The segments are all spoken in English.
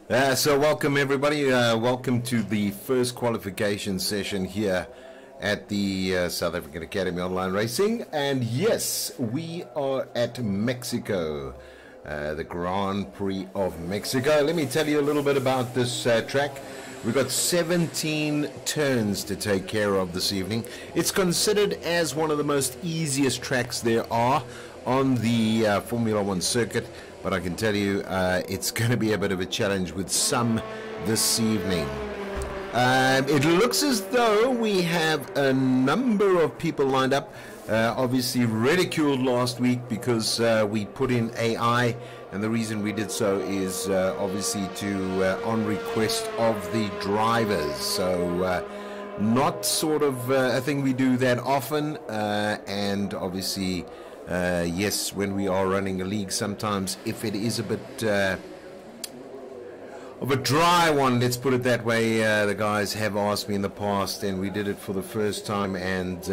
So welcome everybody, welcome to the first qualification session here at the South African Academy Online Racing. And yes, we are at Mexico, the Grand Prix of Mexico. Let me tell you a little bit about this track. We've got 17 turns to take care of this evening. It's considered as one of the most easiest tracks there are on the Formula One circuit. But I can tell you it's going to be a bit of a challenge with some this evening. It looks as though we have a number of people lined up. Obviously ridiculed last week because we put in AI. And the reason we did so is obviously to on request of the drivers. So not sort of a thing we do that often. And obviously... yes, when we are running a league, sometimes if it is a bit of a dry one, let's put it that way, the guys have asked me in the past, and we did it for the first time, and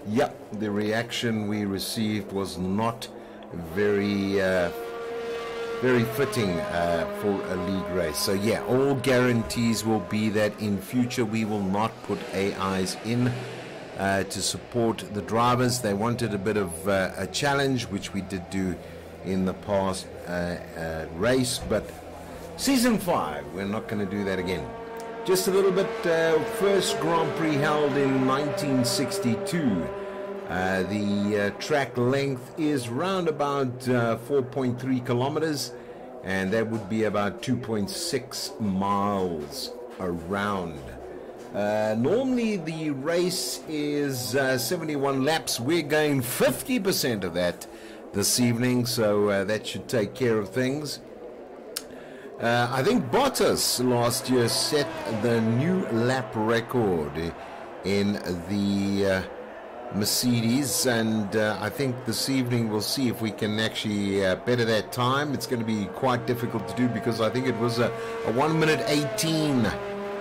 yeah, the reaction we received was not very fitting for a league race. So yeah, all guarantees will be that in future we will not put AIs in to support the drivers. They wanted a bit of a challenge, which we did do in the past race, but season 5 we're not going to do that again. Just a little bit. First Grand Prix held in 1962. The track length is round about 4.3 kilometers, and that would be about 2.6 miles around. Normally the race is 71 laps. We're going 50% of that this evening, so that should take care of things. I think Bottas last year set the new lap record in the Mercedes, and I think this evening we'll see if we can actually better that time. It's going to be quite difficult to do because I think it was a 1 minute 18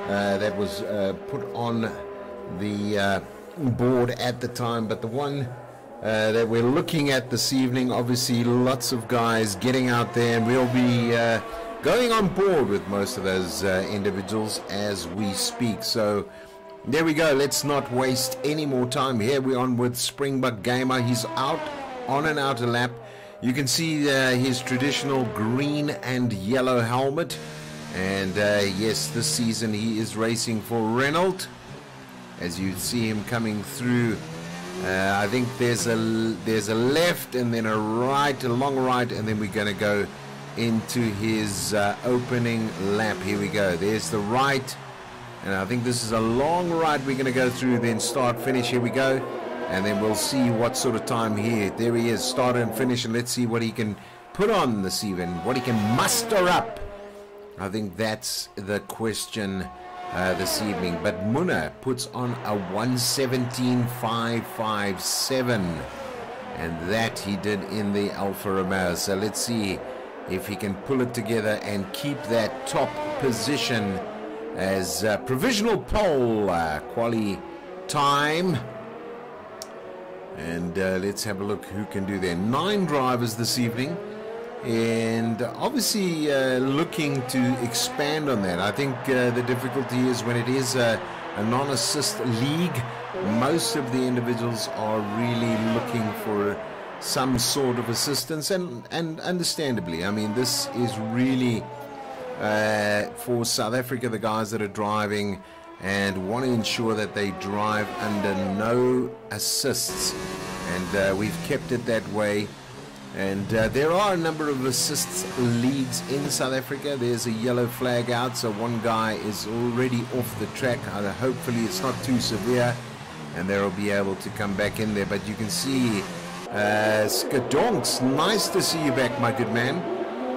that was put on the board at the time, but the one that we're looking at this evening, obviously lots of guys getting out there, and we'll be going on board with most of those individuals as we speak. So there we go. Let's not waste any more time. Here we're on with Springbok Gamer. He's out on an outer lap. You can see his traditional green and yellow helmet. And yes, this season he is racing for Renault. As you see him coming through, I think there's a left and then a right, a long right, and then we're going to go into his opening lap. Here we go. There's the right, and I think this is a long right we're going to go through, then start, finish. Here we go, and then we'll see what sort of time here. There he is, start and finish, and let's see what he can put on this evening, what he can muster up. I think that's the question this evening. But Muna puts on a 1:17.557, and that he did in the Alfa Romeo. So let's see if he can pull it together and keep that top position as provisional pole quali time. And let's have a look who can do there. 9 drivers this evening. And obviously looking to expand on that. I think the difficulty is when it is a non-assist league, most of the individuals are really looking for some sort of assistance, and understandably. I mean, this is really for South Africa, the guys that are driving and want to ensure that they drive under no assists, and we've kept it that way. And there are a number of assists leagues in South Africa. There's a yellow flag out, so one guy is already off the track. Hopefully it's not too severe, and they'll be able to come back in there. But you can see Skadonks, nice to see you back, my good man.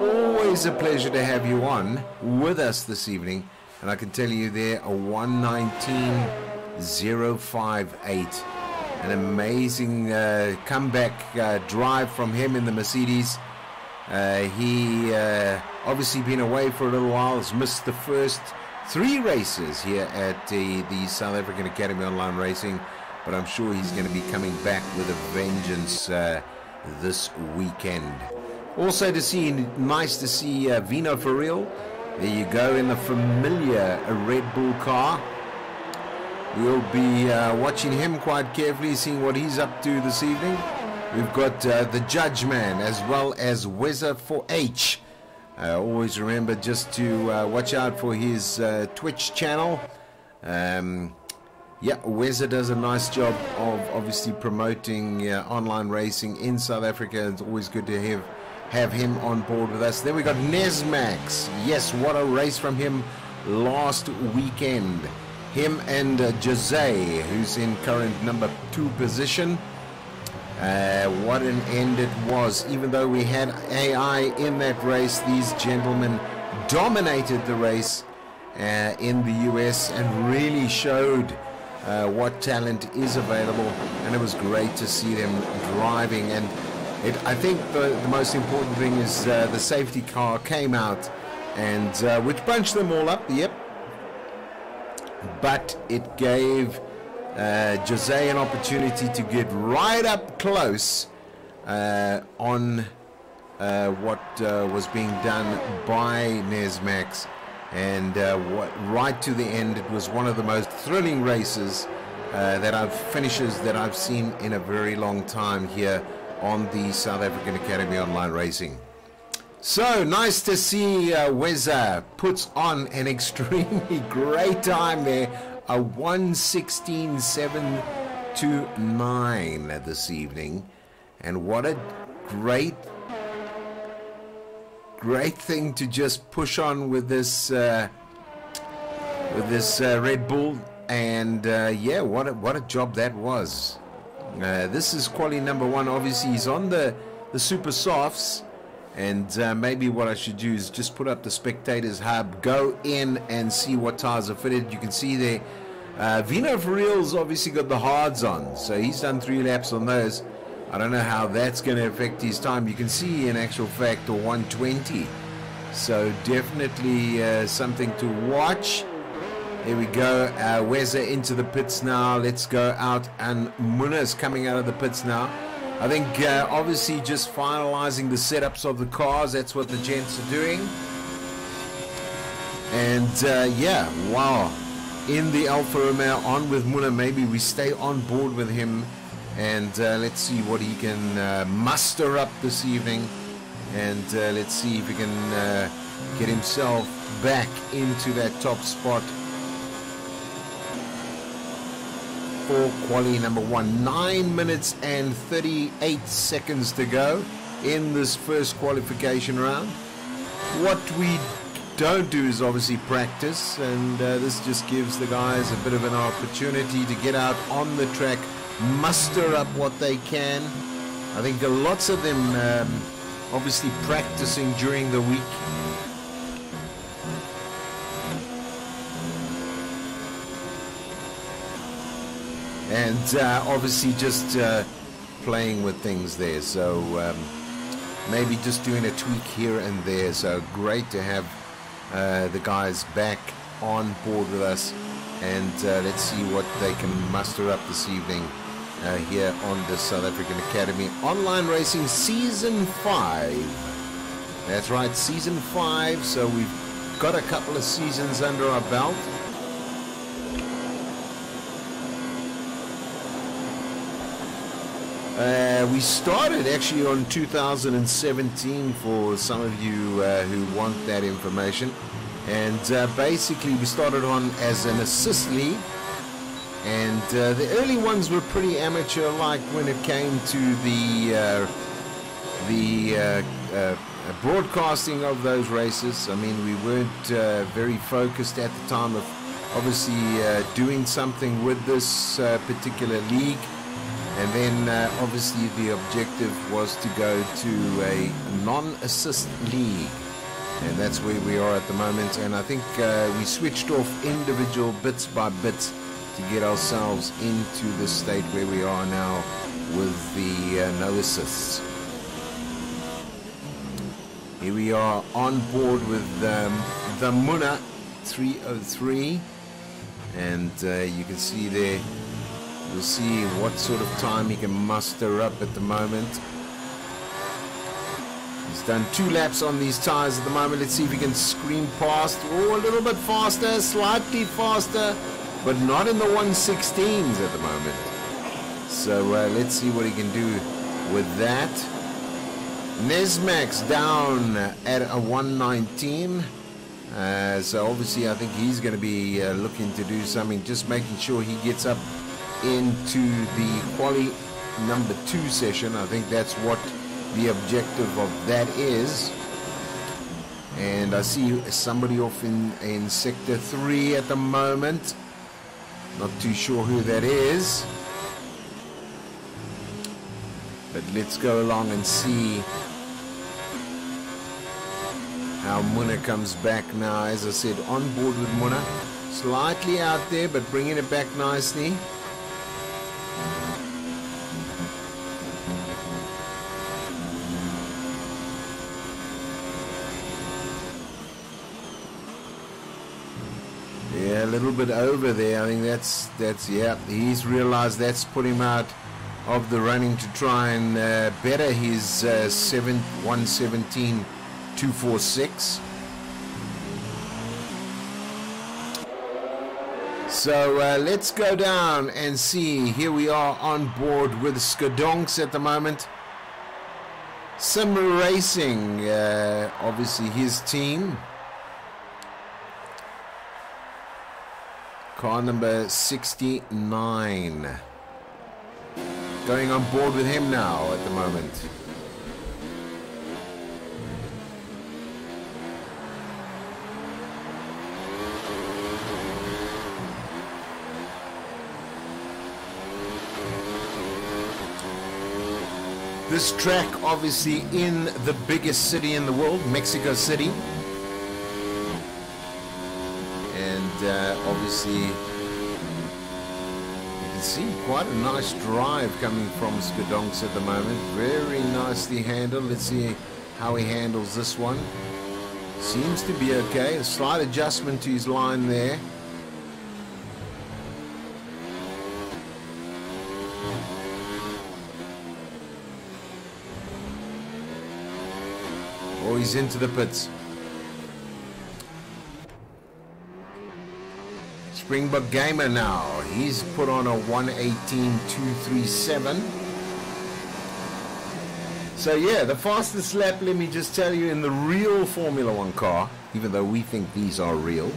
Always a pleasure to have you on with us this evening. And I can tell you there, a 1:19.058. An amazing comeback drive from him in the Mercedes. He obviously been away for a little while, has missed the first 3 races here at the South African Academy Online Racing, but I'm sure he's going to be coming back with a vengeance this weekend. Also nice to see Vino for real There you go, in the familiar Red Bull car. We'll be watching him quite carefully, seeing what he's up to this evening. We've got the Judge Man as well as Weather for H. Always remember just to watch out for his Twitch channel. Yeah, Weather does a nice job of obviously promoting online racing in South Africa. It's always good to have him on board with us. Then we got Nesmax. Yes, what a race from him last weekend. Him and Jose, who's in current number 2 position. What an end it was. Even though we had AI in that race, these gentlemen dominated the race in the US and really showed what talent is available, and it was great to see them driving. And I think the most important thing is the safety car came out, and which bunched them all up. Yep. But it gave Jose an opportunity to get right up close on what was being done by Nesmax, and right to the end, it was one of the most thrilling races finishes that I've seen in a very long time here on the South African Academy Online Racing. So nice to see Weza puts on an extremely great time there, a 1:16.729 this evening, and what a great thing to just push on with this Red Bull. And yeah, what a job that was. This is quali number 1. Obviously he's on the super softs. And maybe what I should do is just put up the spectators hub, go in and see what tires are fitted. You can see there, Vino for Real's obviously got the hards on, so he's done 3 laps on those. I don't know how that's going to affect his time. You can see in actual fact a 1:20, so definitely something to watch. There we go. Weza into the pits now. Let's go out, and Muna's coming out of the pits now. I think obviously just finalizing the setups of the cars. That's what the gents are doing. And yeah, wow. In the Alfa Romeo, on with Muna. Maybe we stay on board with him. And let's see what he can muster up this evening. And let's see if he can get himself back into that top spot for quali number 1. 9 minutes and 38 seconds to go in this first qualification round. What we don't do is obviously practice, and this just gives the guys a bit of an opportunity to get out on the track, muster up what they can. I think lots of them obviously practicing during the week. And obviously just playing with things there, so maybe just doing a tweak here and there. So great to have the guys back on board with us, and let's see what they can muster up this evening here on the South African Academy Online Racing Season 5. That's right, Season 5, so we've got a couple of seasons under our belt. We started actually on 2017 for some of you who want that information, and basically we started on as an assist league, and the early ones were pretty amateur like when it came to the broadcasting of those races. I mean, we weren't very focused at the time of obviously doing something with this particular league. And then obviously the objective was to go to a non-assist league, and that's where we are at the moment. And I think we switched off individual bits by bits to get ourselves into the state where we are now with the no assists. Here we are on board with the Muna 303, and you can see there. We'll see what sort of time he can muster up at the moment. He's done 2 laps on these tires at the moment. Let's see if he can scream past. Oh, a little bit faster, slightly faster, but not in the 116s at the moment. So let's see what he can do with that. Nesmax down at a 119. So obviously I think he's going to be looking to do something, just making sure he gets up into the quali number 2 session. I think that's what the objective of that is. And I see somebody off in sector 3 at the moment. Not too sure who that is, but let's go along and see how Muna comes back now. As I said, on board with Muna, slightly out there but bringing it back nicely. Yeah, a little bit over there. I think that's yeah, he's realized that's put him out of the running to try and better his 117.246. So let's go down and see. Here we are on board with Skodonks at the moment. Sim Racing, obviously his team. Car number 69. Going on board with him now at the moment. This track obviously in the biggest city in the world, Mexico City. And obviously you can see quite a nice drive coming from Skodonks at the moment. Very nicely handled. Let's see how he handles this one. Seems to be okay. A slight adjustment to his line there. Oh, he's into the pits. Springbok Gamer now. He's put on a 118.237. So yeah, the fastest lap, let me just tell you, in the real Formula One car, even though we think these are real,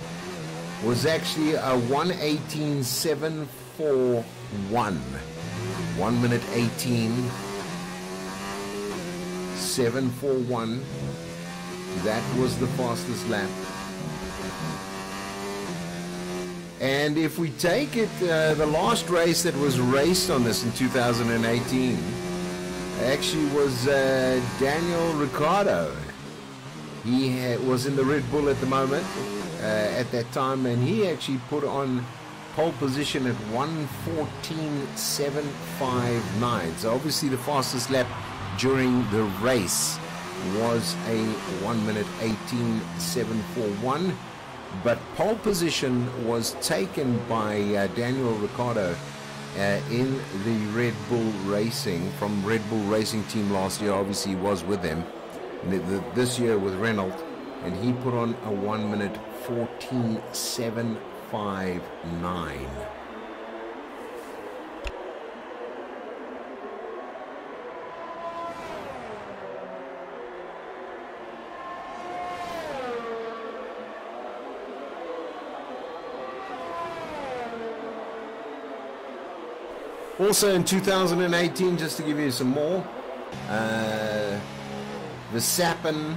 was actually a 118.741. 1 minute 18.741. That was the fastest lap. And if we take it, the last race that was raced on this in 2018 actually was Daniel Ricciardo. He was in the Red Bull at the moment, at that time, and he actually put on pole position at 1:14.759. So obviously the fastest lap during the race was a 1 minute 18.741. But pole position was taken by Daniel Ricciardo in the Red Bull Racing, from Red Bull Racing team last year. Obviously he was with them this year with Renault, and he put on a 1 minute 14.759. Also in 2018, just to give you some more, Verstappen,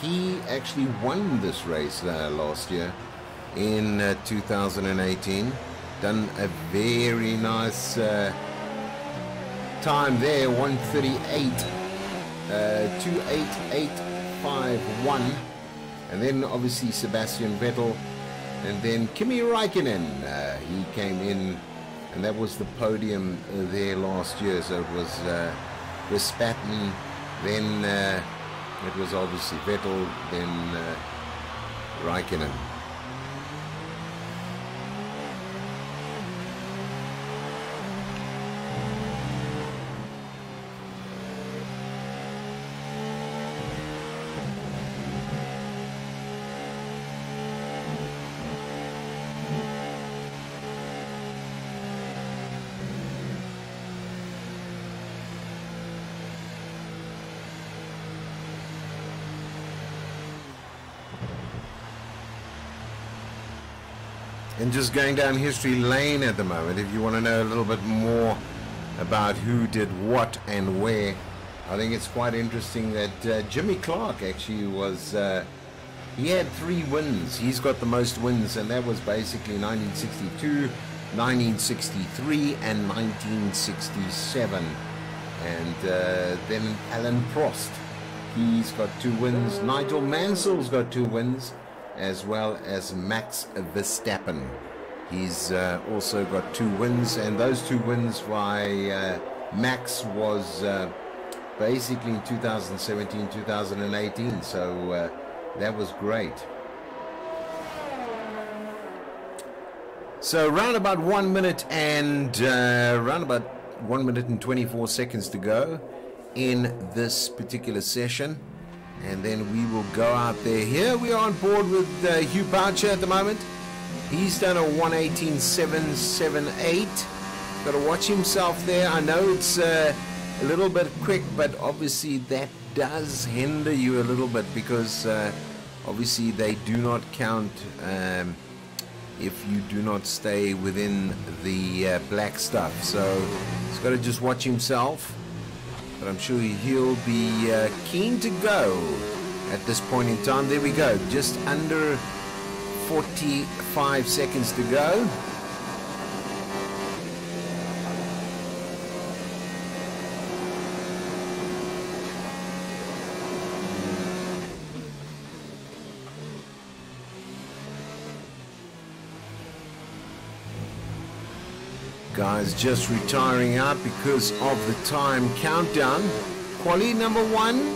he actually won this race last year in 2018. Done a very nice time there, 1:38, 2:88.51, and then obviously Sebastian Vettel, and then Kimi Räikkönen, he came in. And that was the podium there last year. So it was Verstappen, then it was obviously Vettel, then Räikkönen. And just going down history lane at the moment, if you want to know a little bit more about who did what and where, I think it's quite interesting that Jimmy Clark actually was, he had 3 wins. He's got the most wins, and that was basically 1962, 1963, and 1967. And then Alan Prost, he's got 2 wins. Nigel Mansell's got 2 wins, as well as Max Verstappen. He's also got 2 wins, and those 2 wins by Max was basically in 2017, 2018, so that was great. So round about 1 minute and round about 1 minute and 24 seconds to go in this particular session. And then we will go out there. Here we are on board with Hugh Boucher at the moment. He's done a 1:18.778. Got to watch himself there. I know it's a little bit quick, but obviously that does hinder you a little bit, because obviously they do not count if you do not stay within the black stuff. So he's got to just watch himself. But I'm sure he'll be keen to go at this point in time. There we go, just under 45 seconds to go. Guys just retiring out because of the time countdown. Quali number 1.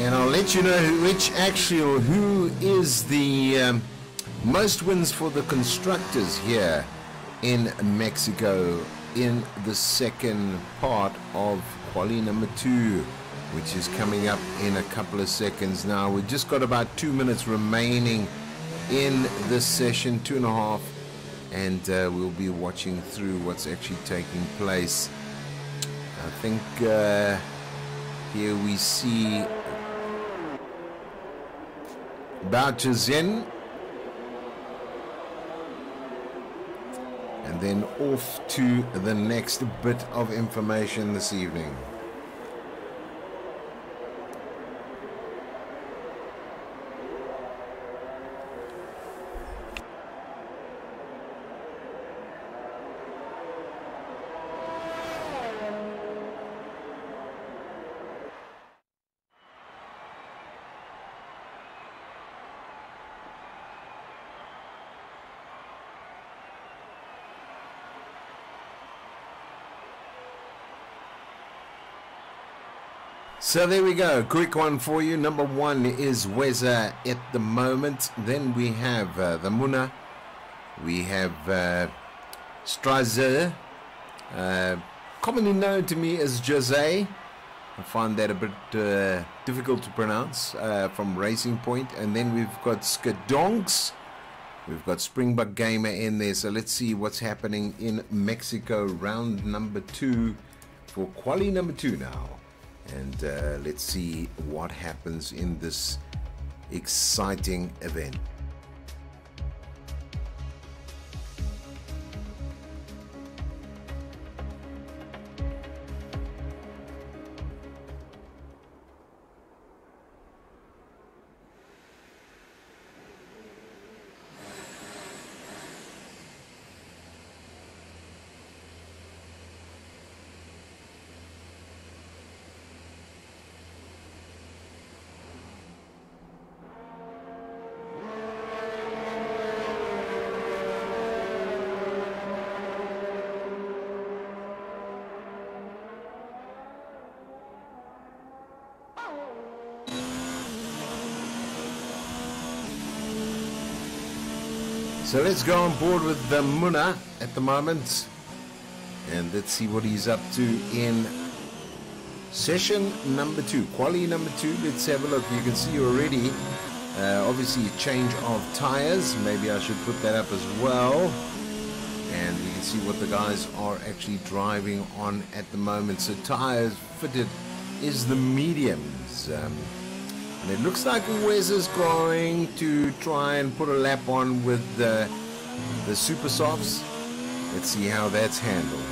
And I'll let you know who is the most wins for the constructors here in Mexico in the second part of quali number 2, which is coming up in a couple of seconds now. We've just got about 2 minutes remaining in this session, 2.5, and we'll be watching through what's actually taking place. I think here we see Boucher's in, and then off to the next bit of information this evening. So there we go, quick one for you. Number 1 is Weza at the moment. Then we have the Muna. We have Strazer, commonly known to me as Jose. I find that a bit difficult to pronounce, from Racing Point. And then we've got Skadonks. We've got Springbok Gamer in there. So let's see what's happening in Mexico, round number 2 for quali number 2 now. And let's see what happens in this exciting event. So let's go on board with the Muna at the moment, and let's see what he's up to in session number 2, quali number 2. Let's have a look. You can see already, obviously a change of tires. Maybe I should put that up as well. And you can see what the guys are actually driving on at the moment. So tires fitted is the mediums. And it looks like Wes is going to try and put a lap on with the super softs. Let's see how that's handled.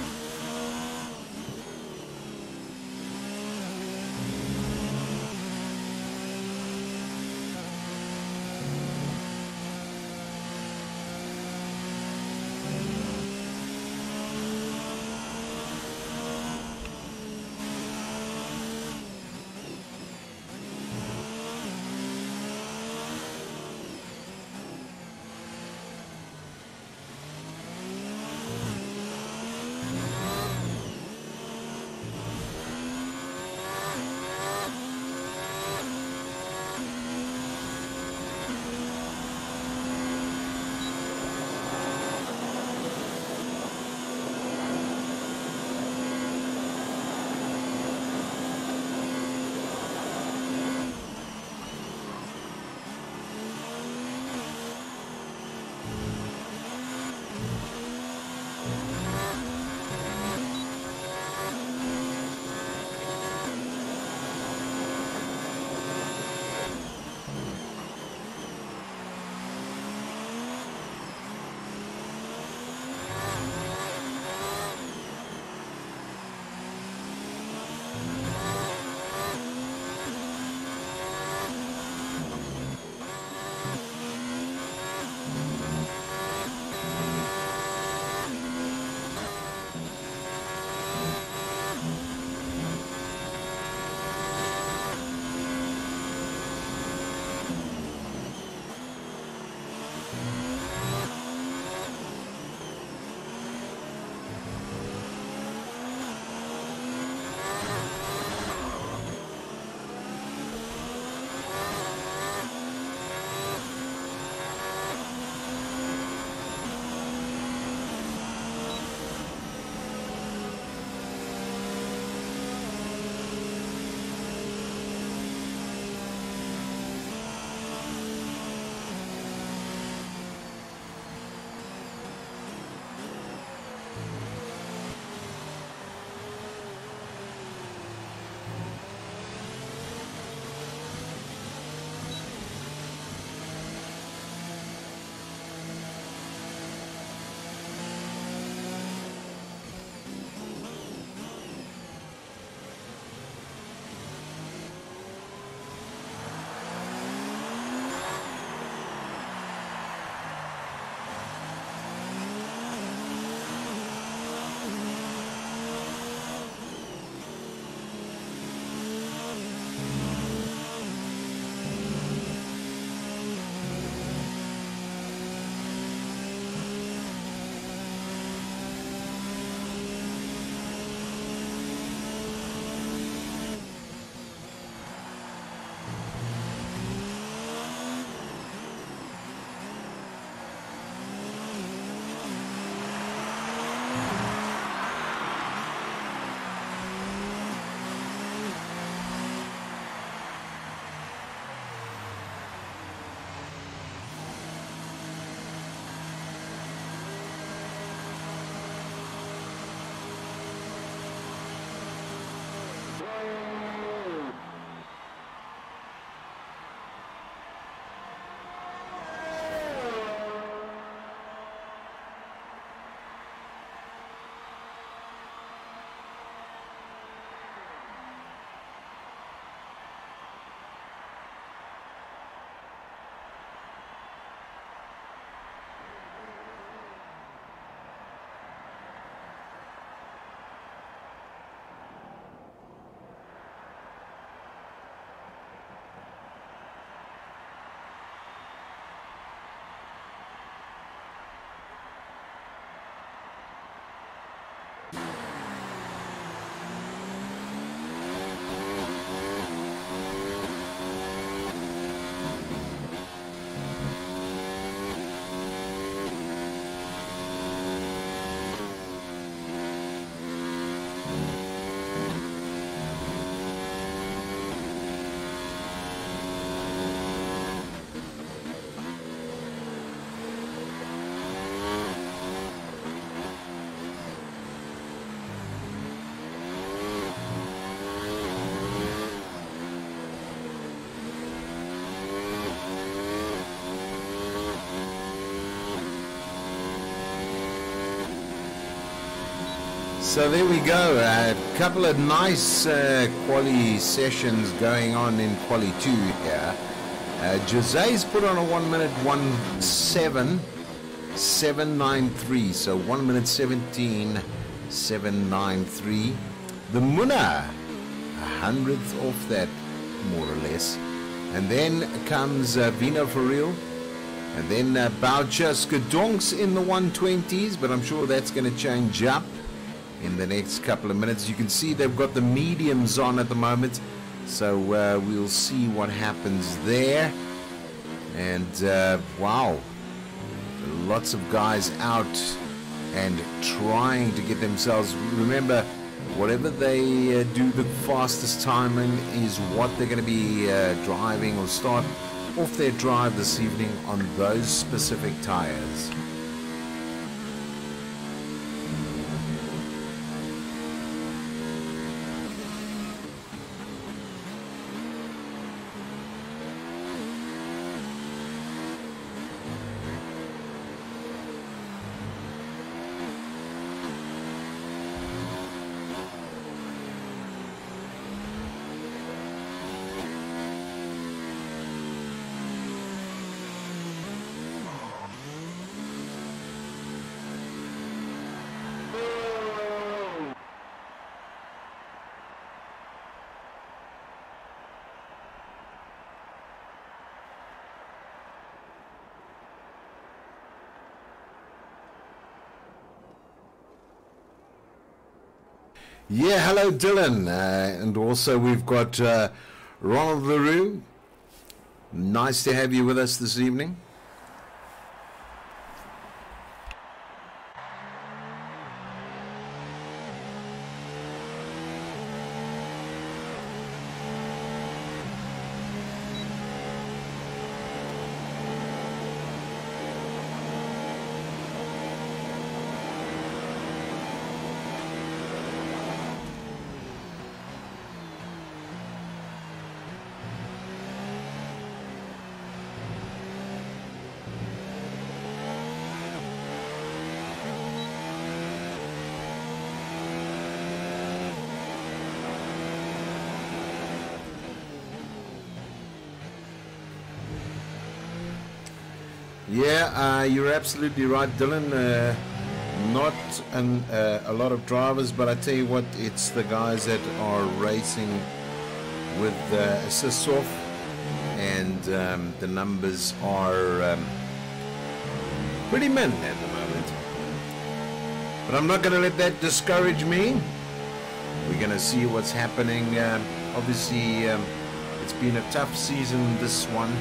So there we go. A couple of nice quali sessions going on in quali 2 here. Jose's put on a 1 minute 17.793. So 1 minute 17.793. The Munna, 100th off that, more or less. And then comes Vino for real. And then Boucher Skadonks in the 120s, but I'm sure that's going to change up in the next couple of minutes. You can see they've got the mediums on at the moment, so we'll see what happens there. And wow, lots of guys out and trying to get themselves, remember, whatever they do, the fastest timing is what they're going to be driving or start off their drive this evening on those specific tires. Yeah, hello Dylan, and also we've got Ronald LaRue. Nice to have you with us this evening. Yeah, you're absolutely right, Dylan. Not a lot of drivers, but I tell you what, it's the guys that are racing with assists off, and the numbers are pretty min at the moment. But I'm not going to let that discourage me. We're going to see what's happening. Obviously, it's been a tough season, this one.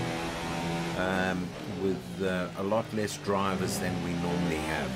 With a lot less drivers than we normally have.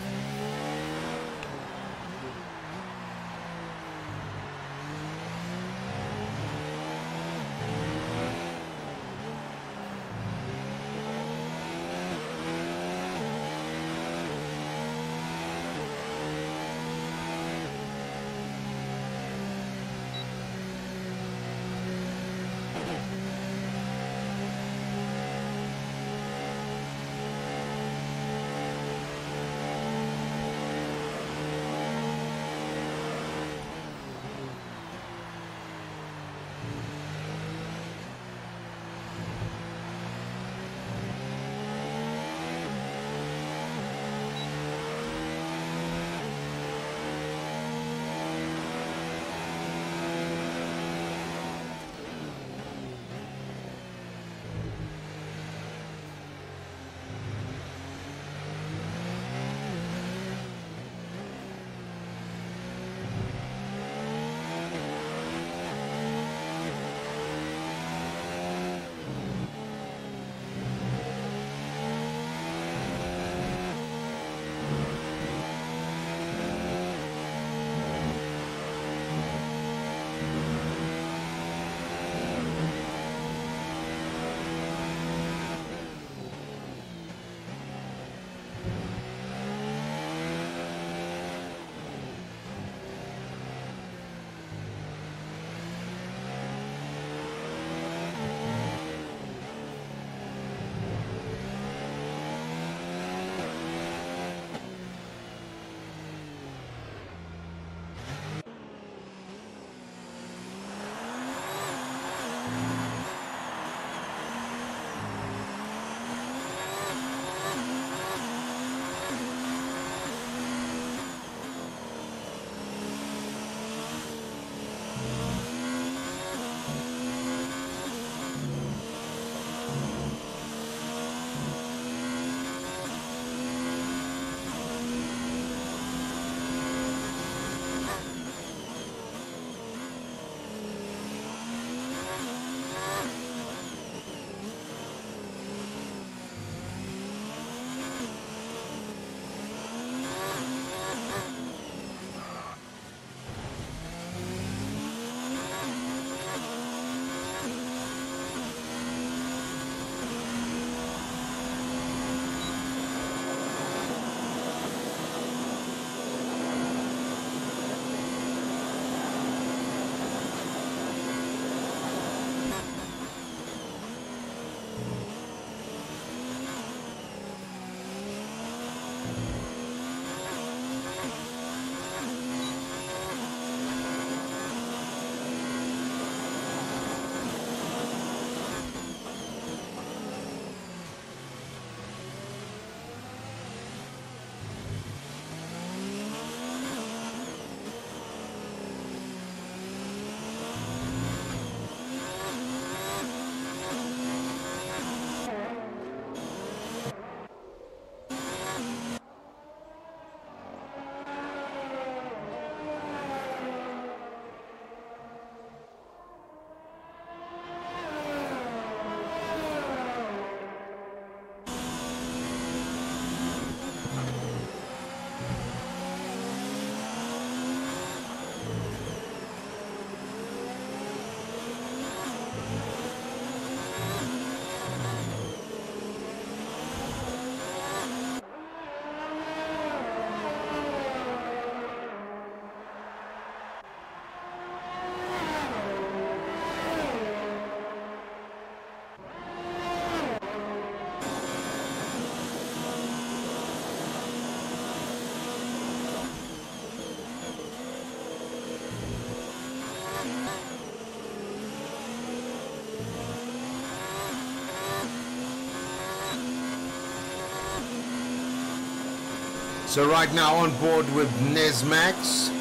So right now on board with Nesmax.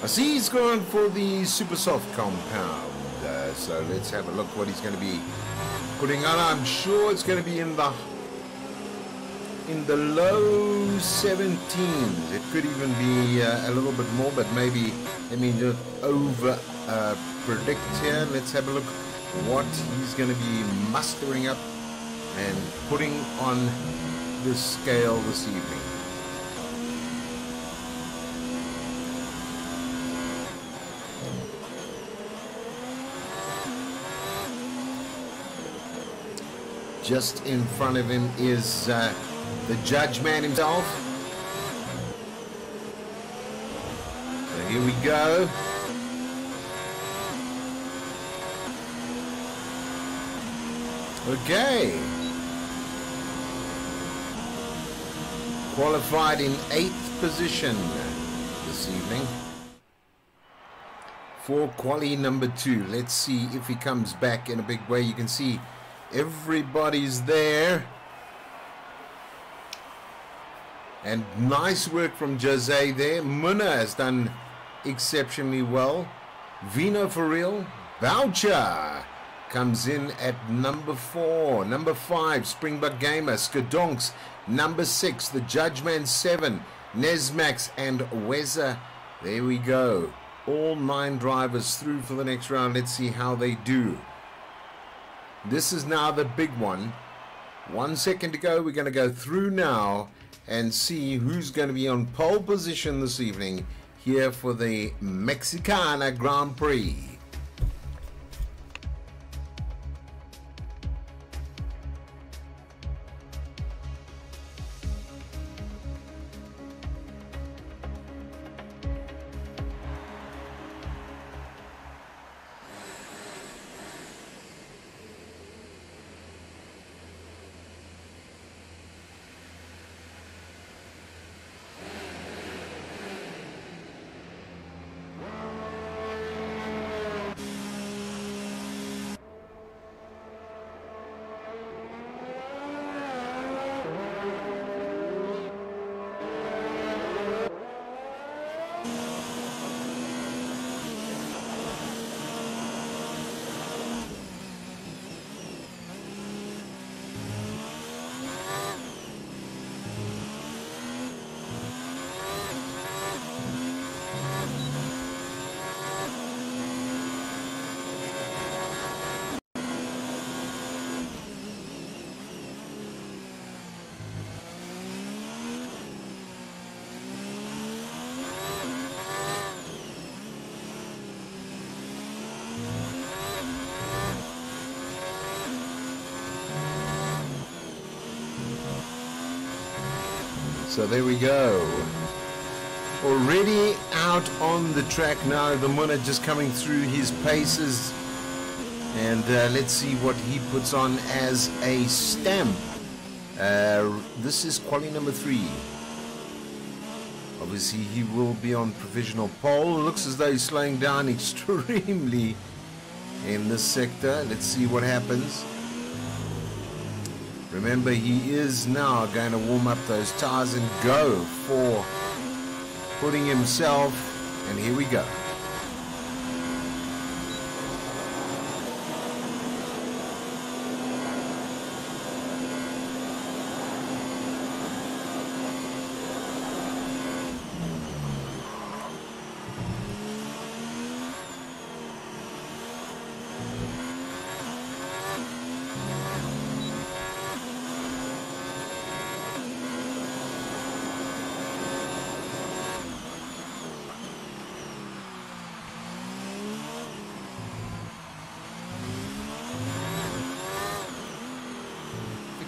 I see he's gone for the super soft compound. So let's have a look what he's going to be putting on. I'm sure it's going to be in the low 17s. It could even be a little bit more, but maybe let me just over predict here. Let's have a look what he's going to be mustering up and putting on the scale this evening. Just in front of him is the judge man himself. So here we go. Okay. Qualified in 8th position this evening. For quali number 2. Let's see if he comes back in a big way. You can see everybody's there. And nice work from Jose there. Munna has done exceptionally well. Vino for real. Voucher comes in at number 4. Number 5, Springbok Gamer. Skadonks, number 6. The Judgeman 7. Nesmax and Weza. There we go. All 9 drivers through for the next round. Let's see how they do. This is now the big one. 1 second to go. We're going to go through now and see who's going to be on pole position this evening here for the Mexicana Grand Prix. So there we go. Already out on the track now. The Munna just coming through his paces. And let's see what he puts on as a stamp. This is quali number 3. Obviously he will be on provisional pole. Looks as though he's slowing down extremely in this sector. Let's see what happens. Remember, he is now going to warm up those tires and go for putting himself, and here we go.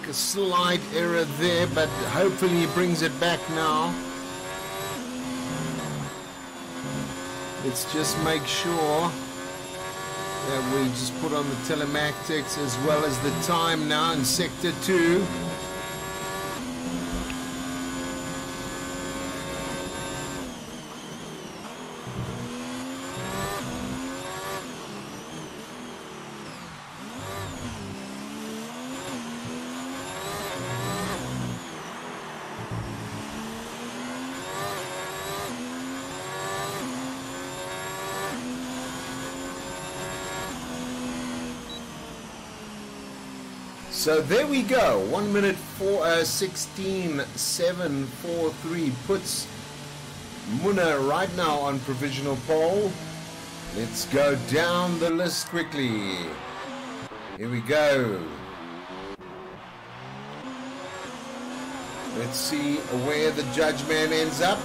A slight error there, but hopefully he brings it back now. Let's just make sure that we just put on the telematics as well as the time now in sector 2. So there we go. 1 minute 16.743 puts Muna right now on provisional pole. Let's go down the list quickly. Here we go. Let's see where the judge man ends up.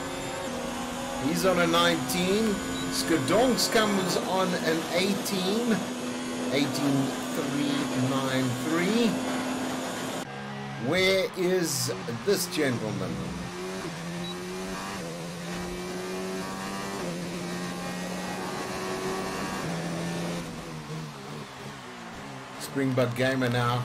He's on a 19. Skadonks comes on an 18. 18.393. Where is this gentleman? Springbok Gamer now.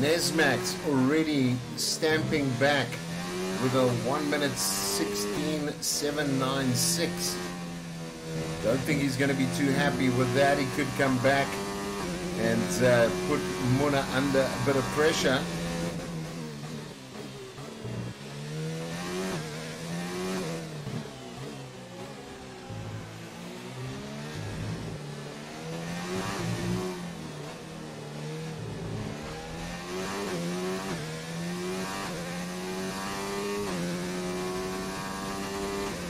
Nesmax already stamping back with a 1 minute 16.796. Don't think he's going to be too happy with that. He could come back and put Muna under a bit of pressure.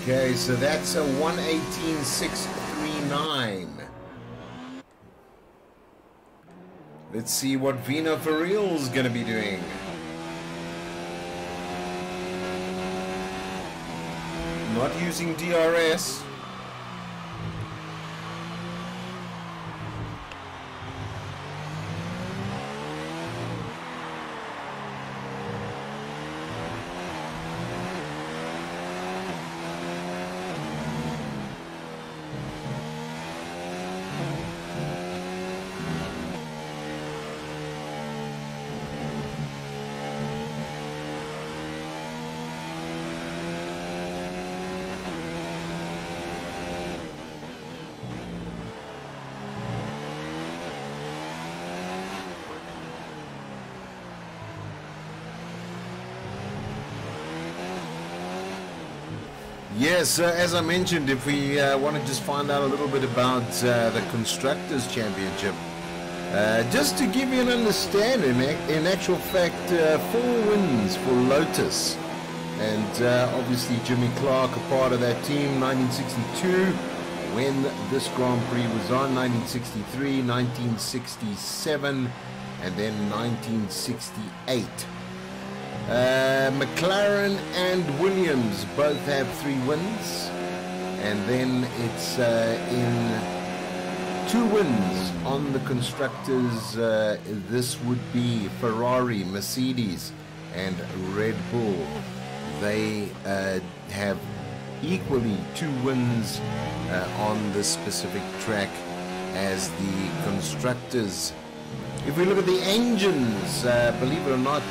Okay, so that's a 118.639. Let's see what Vino for Real's gonna be doing. Not using DRS. Yes, as I mentioned, if we want to just find out a little bit about the Constructors' Championship, just to give you an understanding, in actual fact, 4 wins for Lotus, and obviously Jimmy Clark, a part of that team, 1962, when this Grand Prix was on, 1963, 1967, and then 1968. McLaren and Williams both have 3 wins, and then it's in 2 wins on the constructors. This would be Ferrari, Mercedes, and Red Bull. They have equally 2 wins on this specific track as the constructors. If we look at the engines, believe it or not,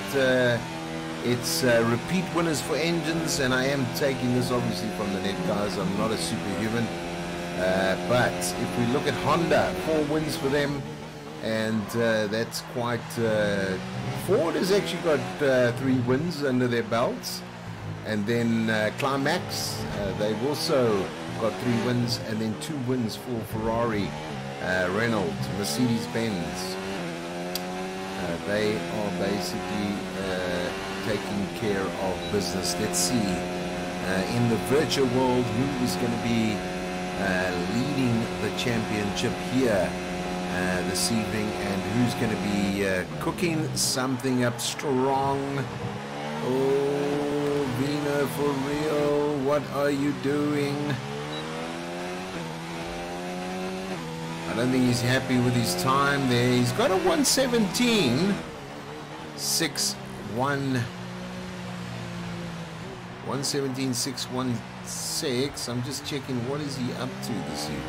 it's repeat winners for engines, and I am taking this obviously from the net, guys. I'm not a superhuman, but if we look at Honda, 4 wins for them, and that's quite. Ford has actually got 3 wins under their belts, and then Climax, they've also got 3 wins, and then 2 wins for Ferrari, Renault, Mercedes-Benz. They are basically taking care of business. Let's see in the virtual world who is going to be leading the championship here this evening, and who's going to be cooking something up strong. Oh, Vino for real, what are you doing? I don't think he's happy with his time there. He's got a 117.616. I'm just checking, what is he up to this evening?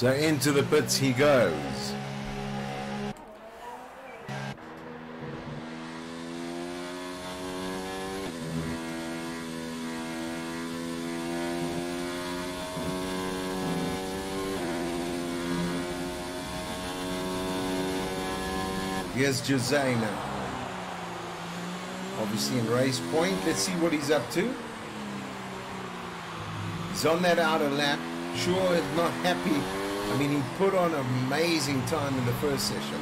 So into the pits he goes. Here's Jose now. Obviously in race point. Let's see what he's up to. He's on that outer lap. Sure, not happy. I mean, he put on an amazing time in the first session.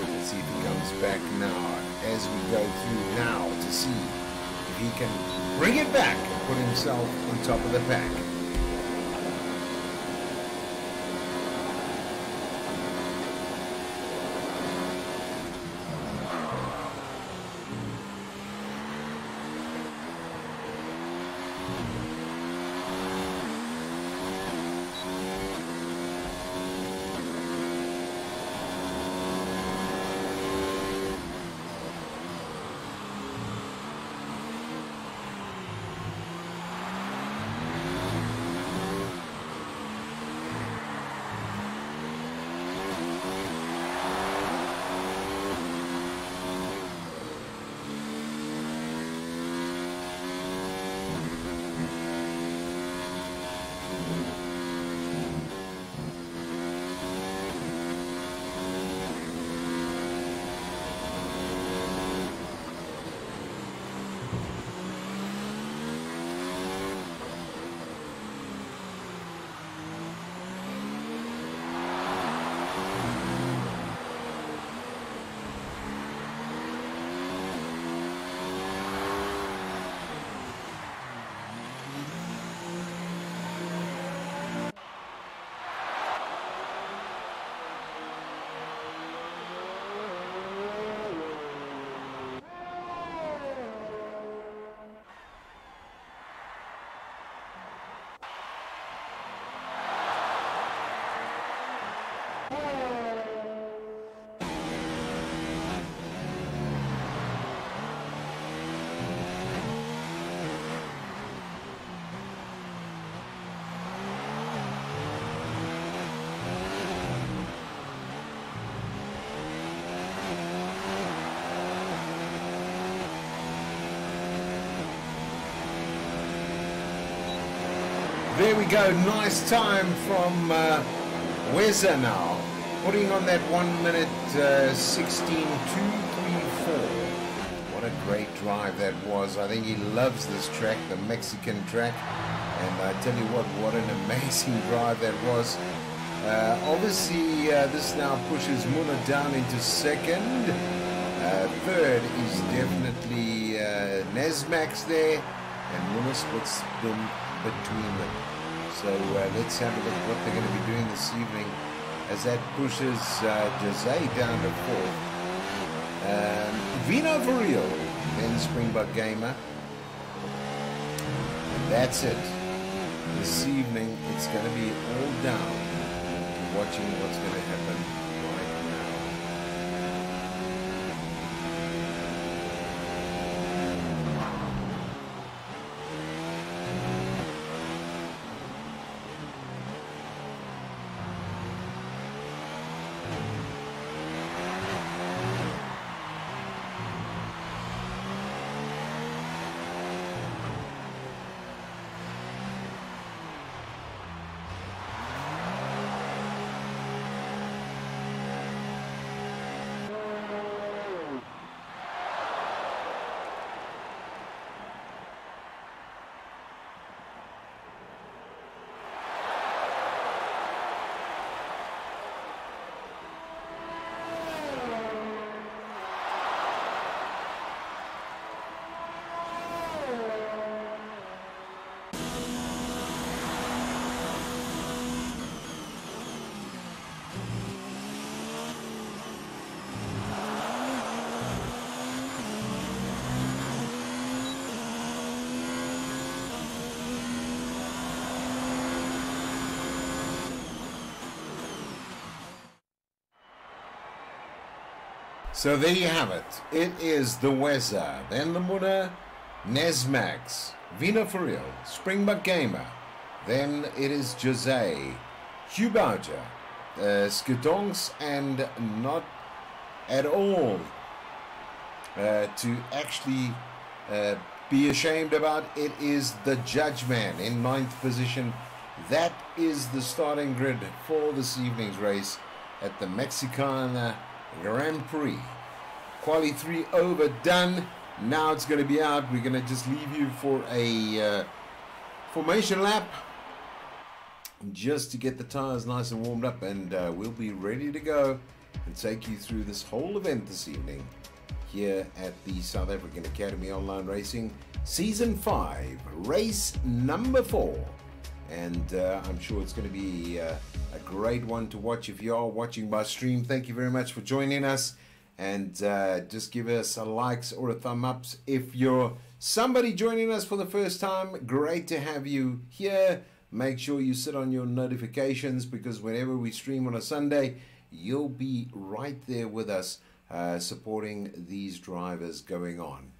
Let's see if he comes back now as we go through now to see if he can bring it back and put himself on top of the pack. There we go, nice time from Weza now, putting on that 1 minute 16.234. What a great drive that was. I think he loves this track, the Mexican track, and I tell you what an amazing drive that was. Obviously this now pushes Muna down into second. Third is definitely Nesmax there, and Muna splits them between them. So let's have a look what they're going to be doing this evening as that pushes Jose down to fourth. Vino for real, then Springbok Gamer. And that's it. This evening it's going to be all down to watching what's going to happen right now. So there you have it. It is the Weza, then the Muna, Nesmax, Vino for real, Springbok Gamer, Then it is Jose, Hubauter, Skidongs, and not at all to actually be ashamed about. It is the Judgeman in 9th position. That is the starting grid for this evening's race at the Mexicana Grand Prix. Quali 3 over, done. Now it's going to be out. We're going to just leave you for a formation lap just to get the tires nice and warmed up, and we'll be ready to go and take you through this whole event this evening here at the South African Academy Online Racing Season 5, race number 4. And I'm sure it's going to be a great one to watch. If you are watching by stream, thank you very much for joining us. And just give us a likes or a thumb ups. If you're somebody joining us for the first time, great to have you here. Make sure you sit on your notifications, because whenever we stream on a Sunday, you'll be right there with us supporting these drivers going on.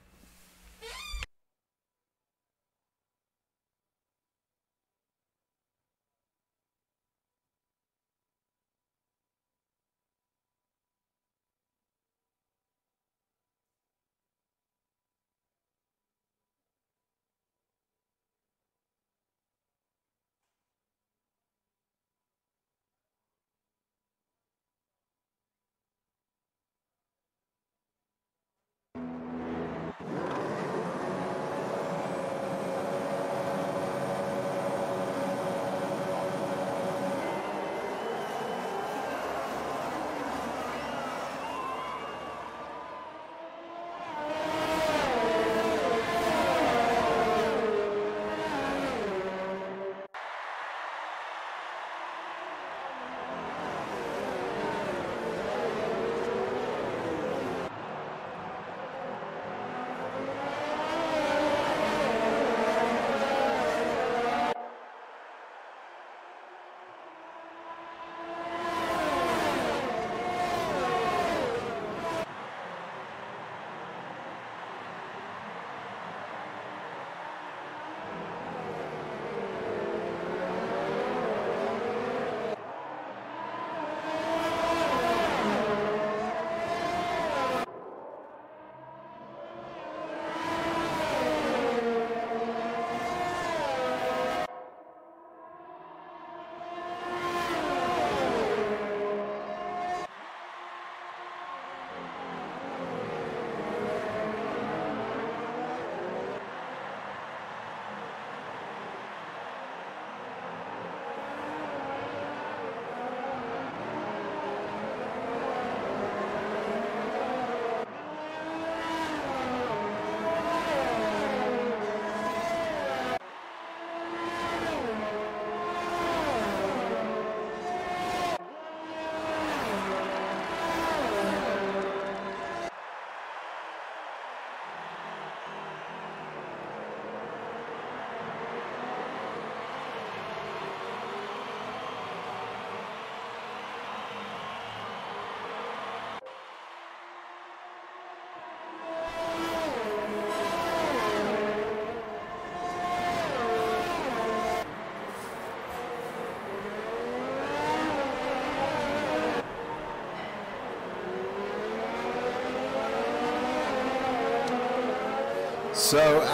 So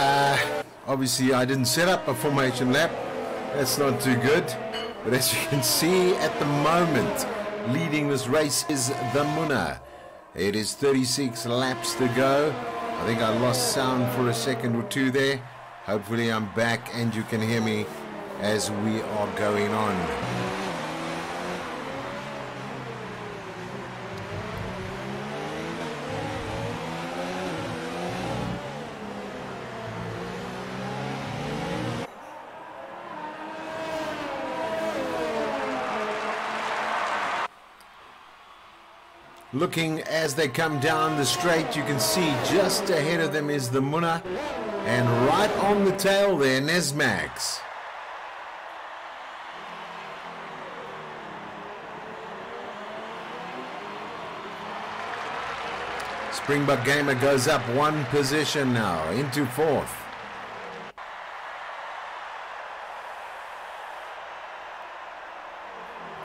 obviously I didn't set up a formation lap. That's not too good. But as you can see at the moment, leading this race is the Muna. It is 36 laps to go. I think I lost sound for a second or two there. Hopefully I'm back and you can hear me as we are going on. Looking as they come down the straight, you can see just ahead of them is the Muna, and right on the tail there, Nesmax. Springbok Gamer goes up one position now, into fourth.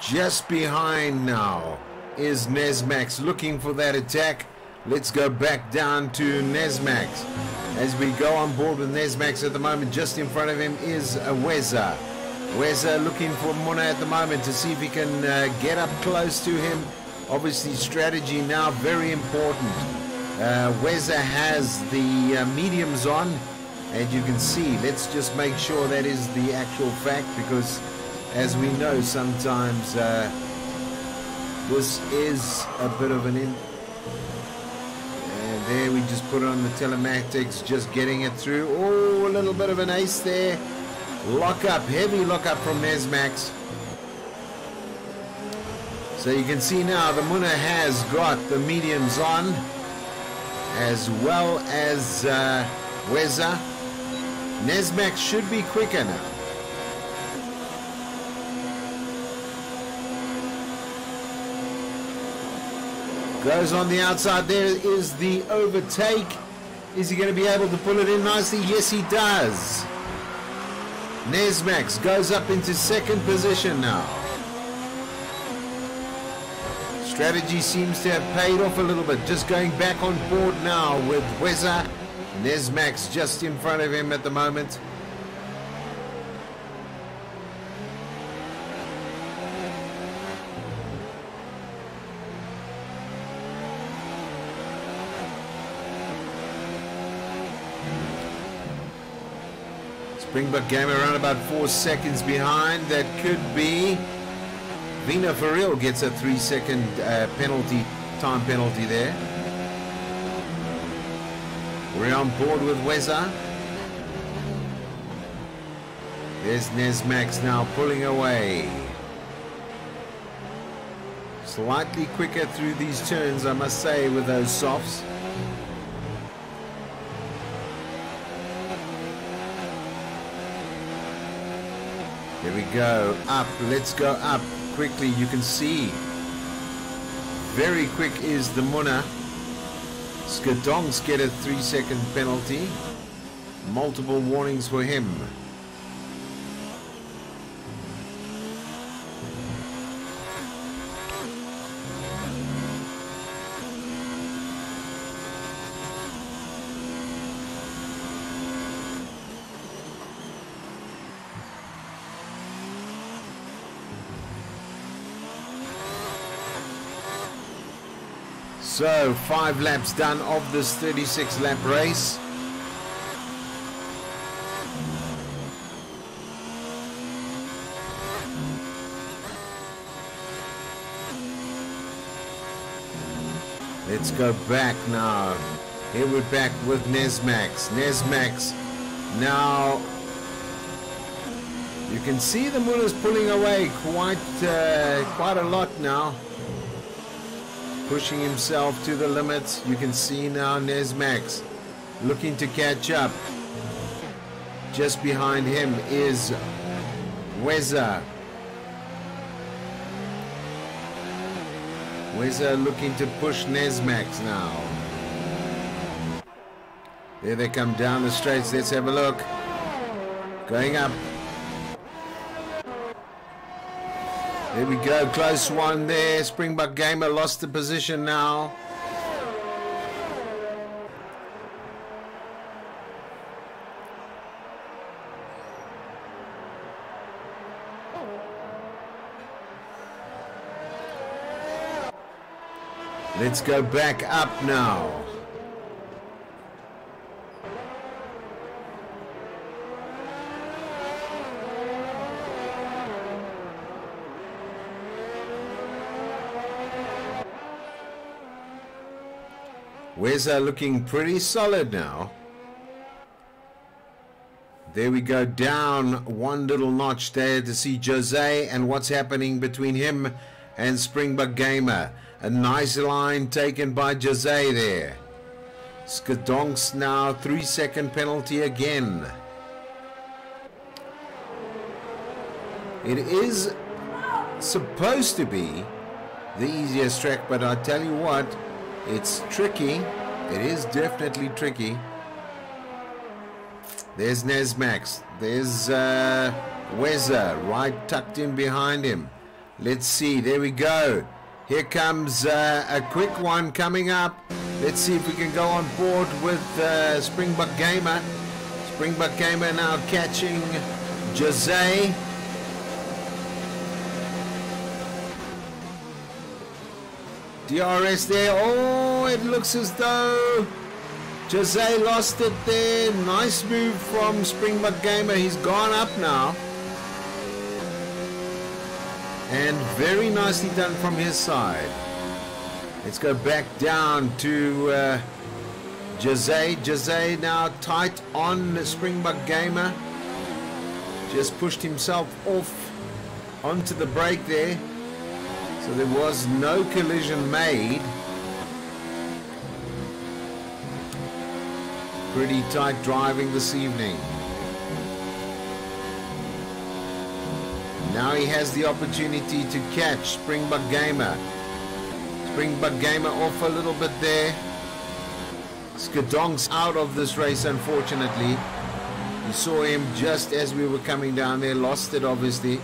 Just behind now is Nesmax looking for that attack. Let's go back down to Nesmax. As we go on board with Nesmax at the moment, just in front of him is Weza. Weza looking for Muna at the moment to see if he can get up close to him. Obviously strategy now very important. Weza has the mediums on, and you can see, let's just make sure that is the actual fact, because as we know sometimes this is a bit of an and there we just put on the telematics, just getting it through. Oh, a little bit of an ace there. Lock up, heavy lock up from Nesmax. So you can see now the Muna has got the mediums on, as well as Weza. Nesmax should be quicker now. Goes on the outside. There is the overtake. Is he going to be able to pull it in nicely? Yes, he does. Nesmax goes up into second position now. Strategy seems to have paid off a little bit. Just going back on board now with Weza. Nesmax just in front of him at the moment. Springbok Gamer around about 4 seconds behind. That could be Vina for real. Gets a 3-second time penalty there. We're on board with Weza. There's Nesmax now pulling away. Slightly quicker through these turns, I must say, with those softs. Here we go, up, let's go up quickly. You can see very quick is the Muna. Skadonks get a 3-second penalty. Multiple warnings for him. So 5 laps done of this 36 lap race. Let's go back now. Here we're back with Nesmax. Nesmax now, you can see the Muna's pulling away quite a lot now. Pushing himself to the limits. You can see now Nesmax looking to catch up. Just behind him is Weza. Weza looking to push Nesmax now. There they come down the straights. Let's have a look. Going up. There we go, close one there. Springbok Gamer lost the position now. Let's go back up now. Weza looking pretty solid now. There we go, down one little notch there to see Jose and what's happening between him and Springbok Gamer. A nice line taken by Jose there. Skadonks now 3-second penalty again. It is supposed to be the easiest track, but I tell you what, it's tricky. It is definitely tricky. There's Nesmax. There's Weza right tucked in behind him. Let's see. There we go. Here comes a quick one coming up. Let's see if we can go on board with Springbok Gamer. Springbok Gamer now catching Jose. DRS there. Oh, it looks as though Jose lost it there. Nice move from Springbok Gamer. He's gone up now. And very nicely done from his side. Let's go back down to Jose. Jose now tight on Springbok Gamer. Just pushed himself off onto the brake there. So there was no collision made. Pretty tight driving this evening. Now he has the opportunity to catch Springbok Gamer. Springbok Gamer off a little bit there. Skadong's out of this race, unfortunately. You saw him just as we were coming down there. Lost it, obviously.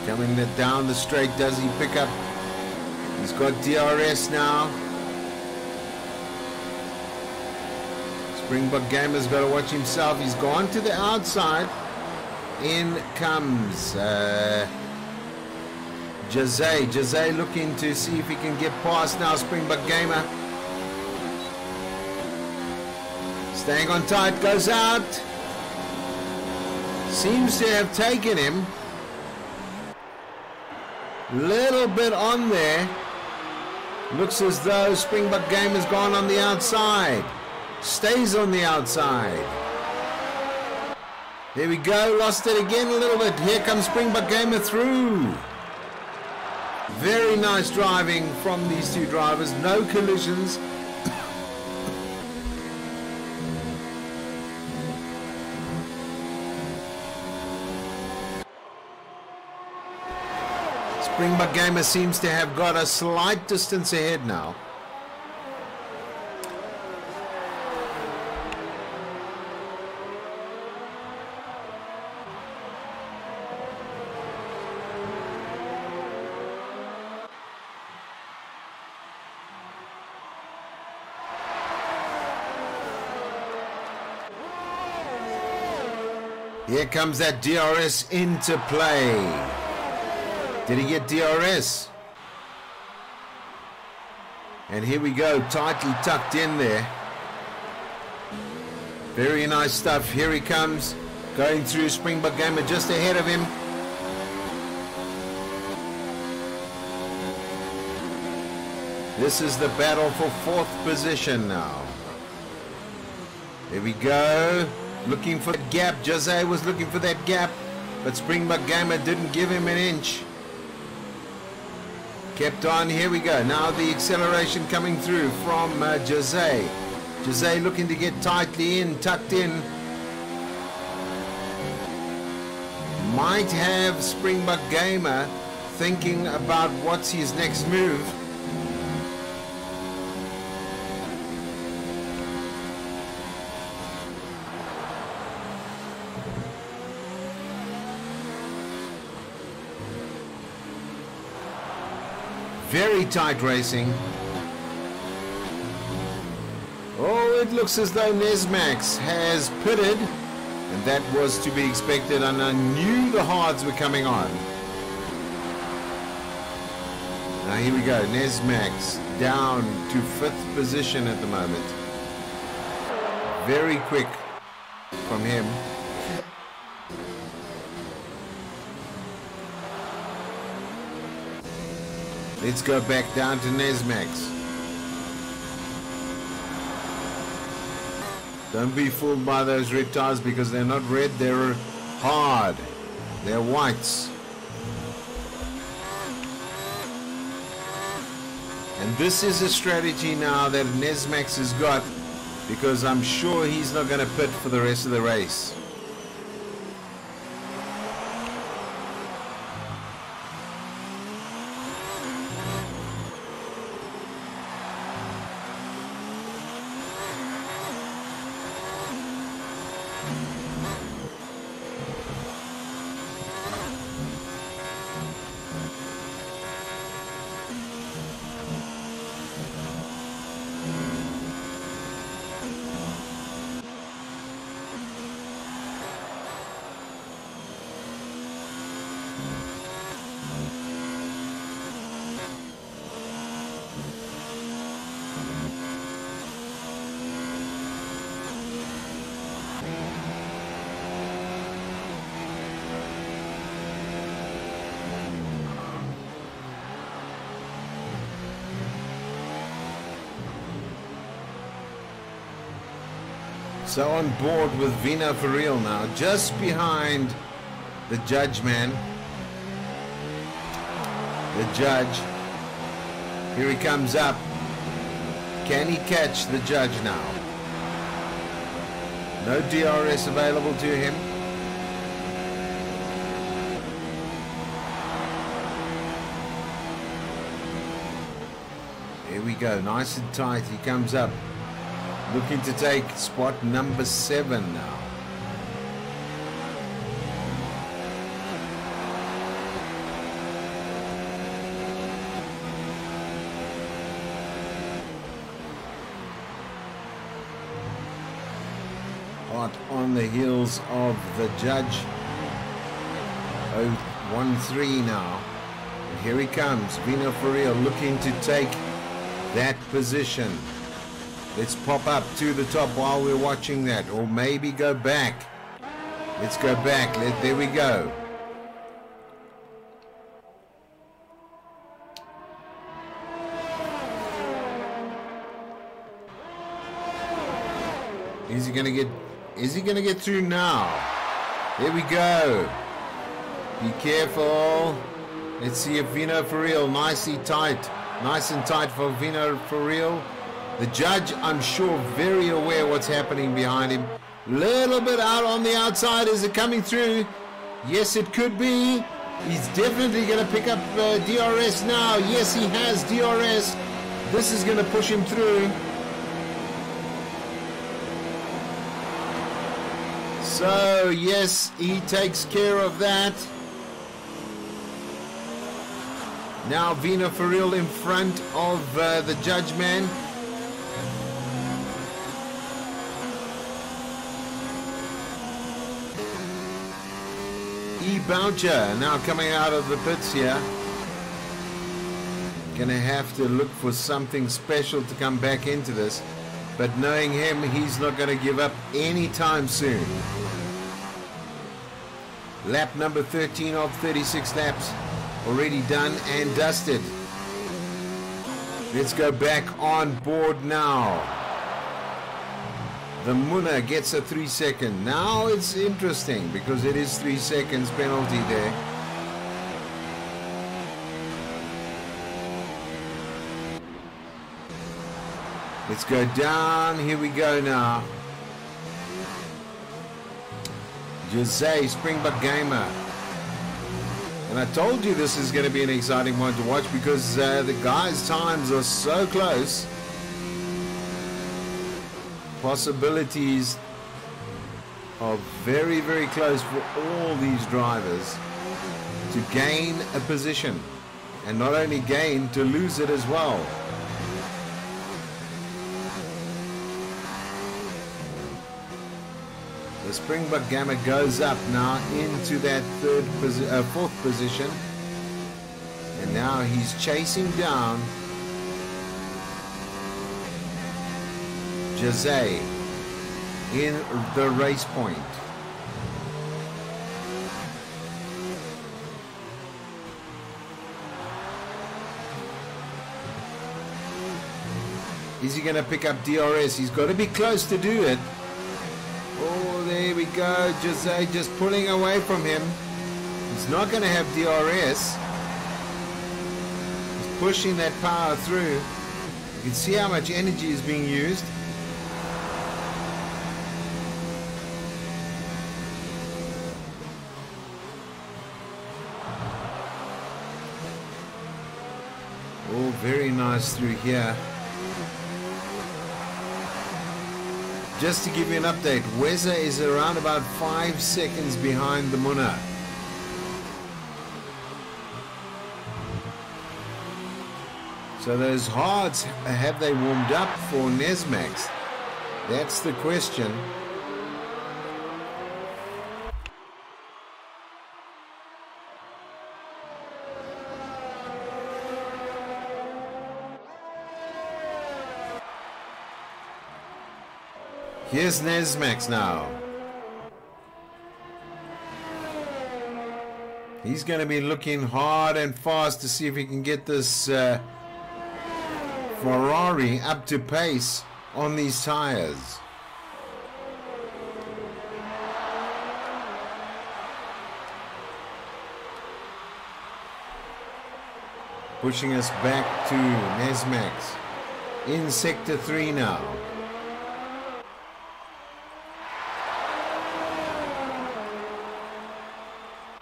Coming down the straight, does he pick up? He's got DRS now. Springbok Gamer's got to watch himself. He's gone to the outside. In comes Jose. Jose looking to see if he can get past now Springbok Gamer. Staying on tight, goes out. Seems to have taken him. Little bit on there. Looks as though Springbok Gamer's gone on the outside. Stays on the outside. There we go. Lost it again a little bit. Here comes Springbok Gamer through. Very nice driving from these two drivers. No collisions. Springbok Gamer seems to have got a slight distance ahead now. Here comes that DRS into play. Did he get DRS? And here we go, tightly tucked in there. Very nice stuff. Here he comes, going through. Springbok Gamer just ahead of him. This is the battle for fourth position now. Here we go. Looking for that gap. Jose was looking for that gap, but Springbok Gamer didn't give him an inch. Kept on. Here we go. Now the acceleration coming through from Jose. Jose looking to get tightly in, tucked in. Might have Springbok Gamer thinking about what's his next move. Very tight racing. Oh, it looks as though Nesmax has pitted, and that was to be expected, and I knew the hards were coming on. Now here we go, Nesmax down to fifth position at the moment. Very quick from him. Let's go back down to Nesmax. Don't be fooled by those red tires because they're not red, they're hard. They're whites. And this is a strategy now that Nesmax has got, because I'm sure he's not going to pit for the rest of the race. So on board with Vino for real now, just behind the judge, man. The judge. Here he comes up. Can he catch the judge now? No DRS available to him. Here we go, nice and tight. He comes up, looking to take spot number 7 now. Hot on the heels of the judge. 0-1-3 now. And here he comes, Vino for real, looking to take that position. Let's pop up to the top while we're watching that, or maybe go back. Let's go back. There we go. Is he gonna get through now? There we go. Be careful. Let's see if Vino for real, nicely tight. Nice and tight for Vino for real. The judge, I'm sure, very aware what's happening behind him. Little bit out on the outside. Is it coming through? Yes, it could be. He's definitely going to pick up DRS now. Yes, he has DRS. This is going to push him through. So, yes, he takes care of that. Now Vino for real in front of the judge man. E-Bouncer now coming out of the pits here. Gonna have to look for something special to come back into this. But knowing him, he's not gonna give up anytime soon. Lap number 13 of 36 laps. Already done and dusted. Let's go back on board now. The Muna gets a 3 second. Now it's interesting because it is 3 seconds penalty there. Let's go down. Here we go now. Jose, Springbok Gamer. And I told you this is going to be an exciting one to watch because the guys' times are so close. Possibilities are very, very close for all these drivers to gain a position. And not only gain, to lose it as well. The Springbok Gamma goes up now into that fourth position, and now he's chasing down Jose in the race point. Is he going to pick up DRS? He's got to be close to do it. Oh, there we go. Jose just pulling away from him. He's not going to have DRS. He's pushing that power through. You can see how much energy is being used. Oh, very nice through here. Just to give you an update, Weza is around about 5 seconds behind the Muna. So those hards, have they warmed up for Nesmax? That's the question. Here's Nesmax now. He's going to be looking hard and fast to see if he can get this Ferrari up to pace on these tires. pushing us back to Nesmax in Sector 3 now.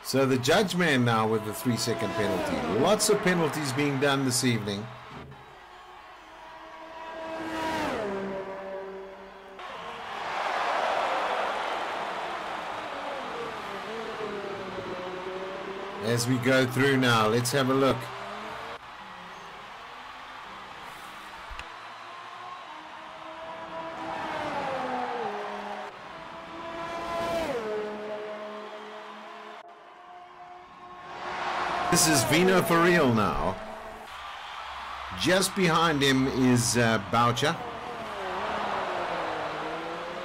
So the judge man now with the 3-second penalty. Lots of penalties being done this evening. As we go through now, let's have a look. This is Vino for real now. Just behind him is Boucher.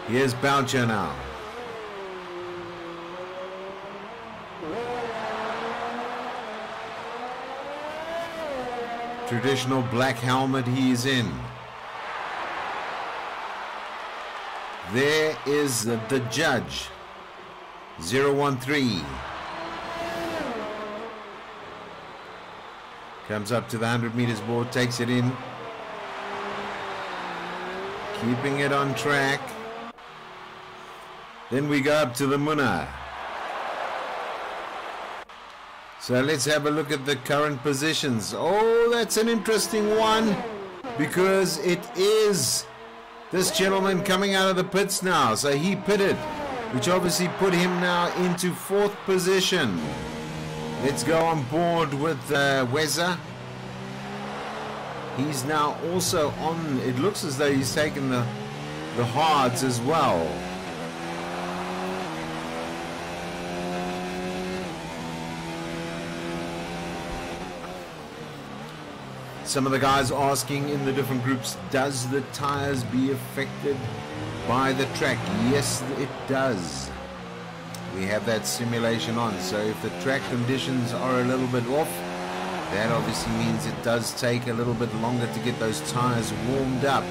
Here's Boucher now. Traditional black helmet he is in. There is the judge. 013. Comes up to the 100 meters board, takes it in. Keeping it on track. Then we go up to the Munna. So let's have a look at the current positions. Oh, that's an interesting one, because it is this gentleman coming out of the pits now. So he pitted, which obviously put him now into 4th position. Let's go on board with Weza. He's now also on, it looks as though he's taken the hards as well. Some of the guys asking in the different groups, does the tires be affected by the track? Yes, it does. We have that simulation on, so if the track conditions are a little bit off, that obviously means it does take a little bit longer to get those tires warmed up.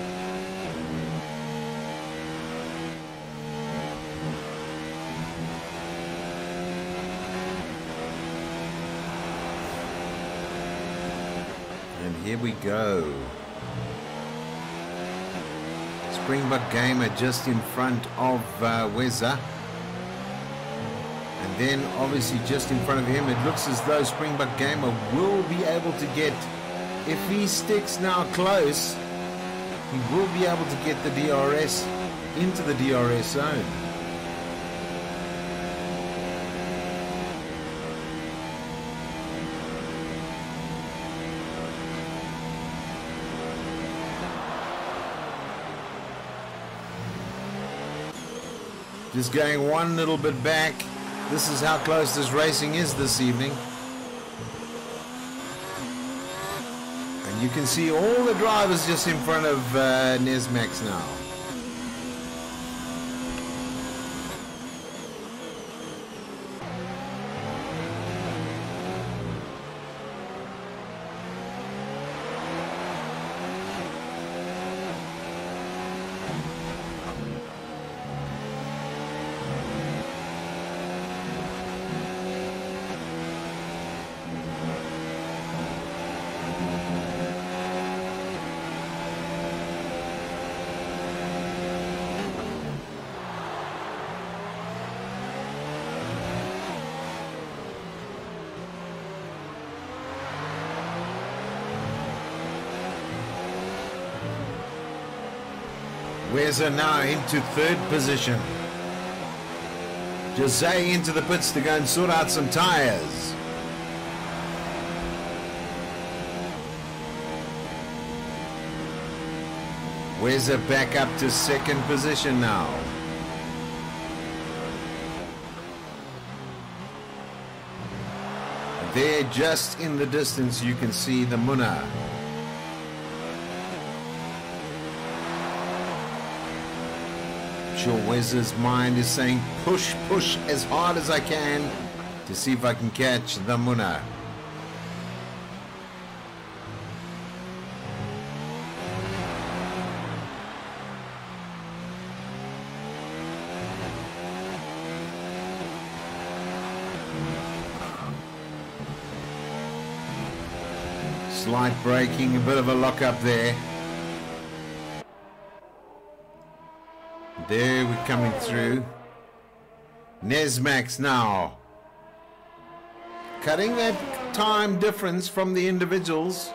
And here we go. Springbok Gamer just in front of Weza. And then obviously just in front of him, it looks as though Springbok Gamer will be able to get, if he sticks now close, he will be able to get the DRS into the DRS zone. Just going one little bit back. This is how close this racing is this evening. And you can see all the drivers just in front of Nesmax now. Weza now into 3rd position. Jose into the pits to go and sort out some tires. Weza back up to 2nd position now. There just in the distance you can see the Munna. Sure, Weza's mind is saying push as hard as I can to see if I can catch the Munna. Slight braking, a bit of a lock up there. There we're coming through. Nesmax now. Cutting that time difference from the individuals.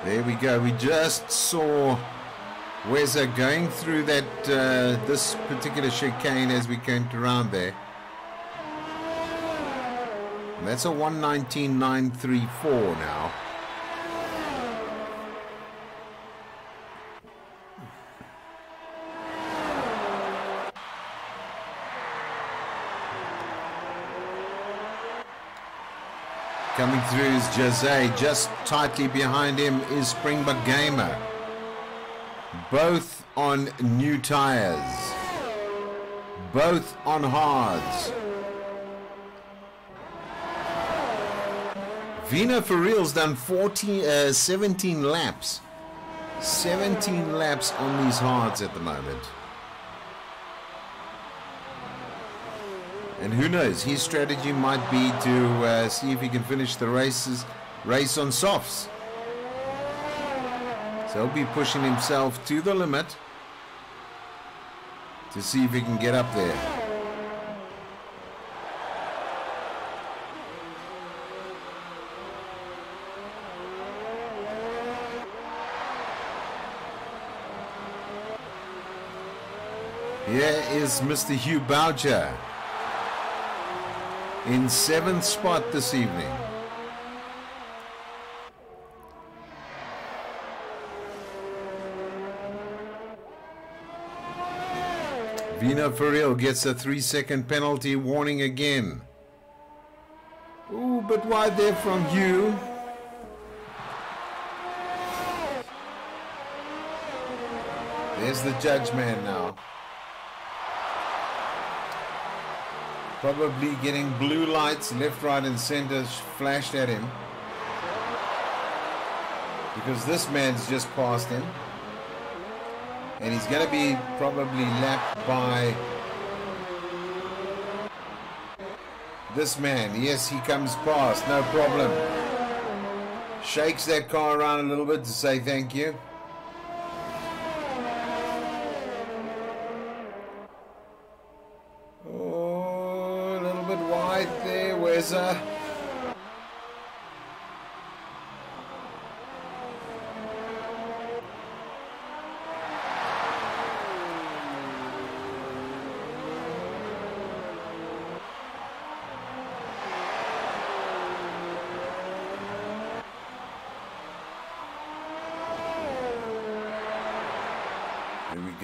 There we go. We just saw Weza going through that this particular chicane as we came around there. And that's a 119.934 now. Coming through is Jose. Just tightly behind him is Springbok Gamer. Both on new tires. Both on hards. Vina for real's done 17 laps. 17 laps on these hards at the moment. And who knows, his strategy might be to see if he can finish the race on softs. So he'll be pushing himself to the limit to see if he can get up there. Here is Mr. Hugh Boucher in 7th spot this evening. Vino Ferrell gets a 3-second penalty warning again. Ooh, but wide there from Hugh. There's the judge man now. Probably getting blue lights left, right and center flashed at him. Because this man's just passed him. And he's going to be probably lapped by this man. Yes, he comes past, no problem. Shakes that car around a little bit to say thank you. Oh, a little bit wide there. Where's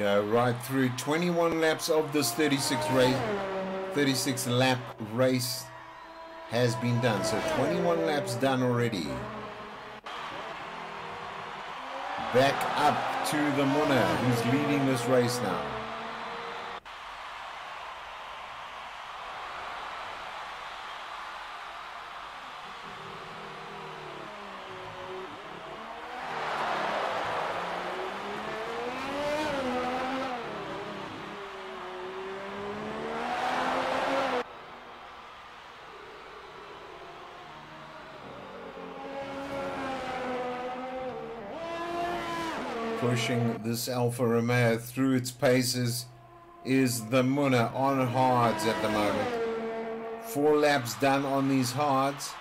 go right through 21 laps of this 36 lap race has been done. So 21 laps done already. Back up to the Muna, who's leading this race now. Pushing this Alfa Romeo through its paces is the Muna on hards at the moment. 4 laps done on these hards.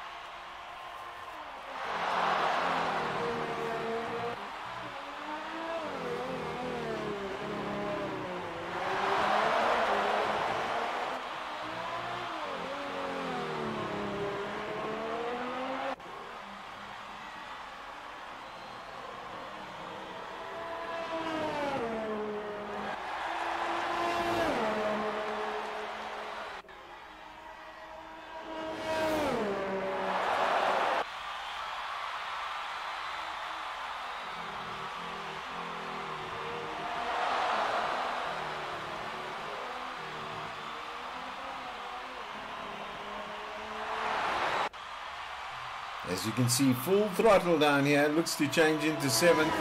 As you can see, full throttle down here. Looks to change into 7th.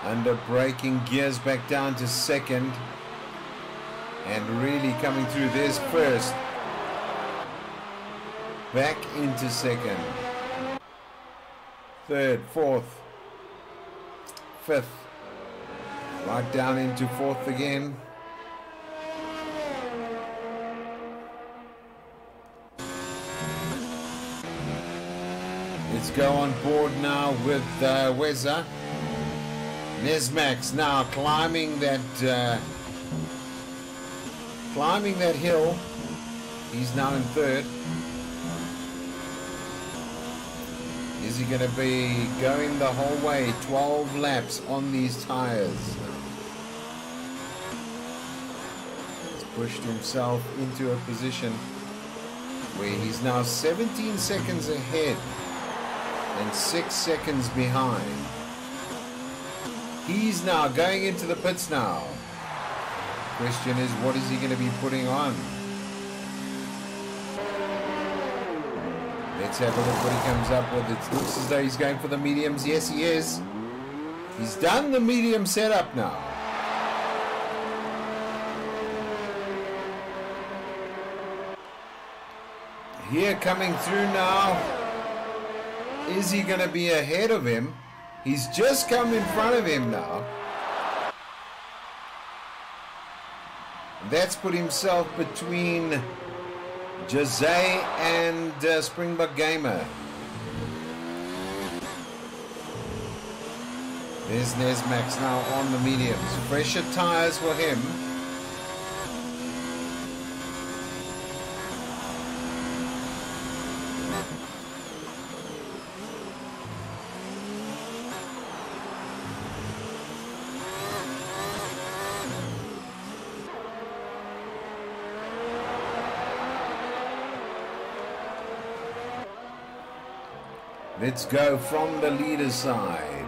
Under braking, gears back down to second. And really coming through. There's first. Back into second. Third, fourth, fifth. Right down into fourth again. Let's go on board now with Weza. Nesmax now climbing that hill. He's now in third. Is he going to be going the whole way? 12 laps on these tires. He's pushed himself into a position where he's now 17 seconds ahead and 6 seconds behind. He's now going into the pits now. Question is, what is he going to be putting on? Let's have a look what he comes up with. It looks as though he's going for the mediums. Yes, he is. He's done the medium setup now. Here coming through now. Is he going to be ahead of him? He's just come in front of him now. That's put himself between Jose and Springbok Gamer. There's Nesmax now on the mediums. Fresher tires for him. Let's go from the leader's side.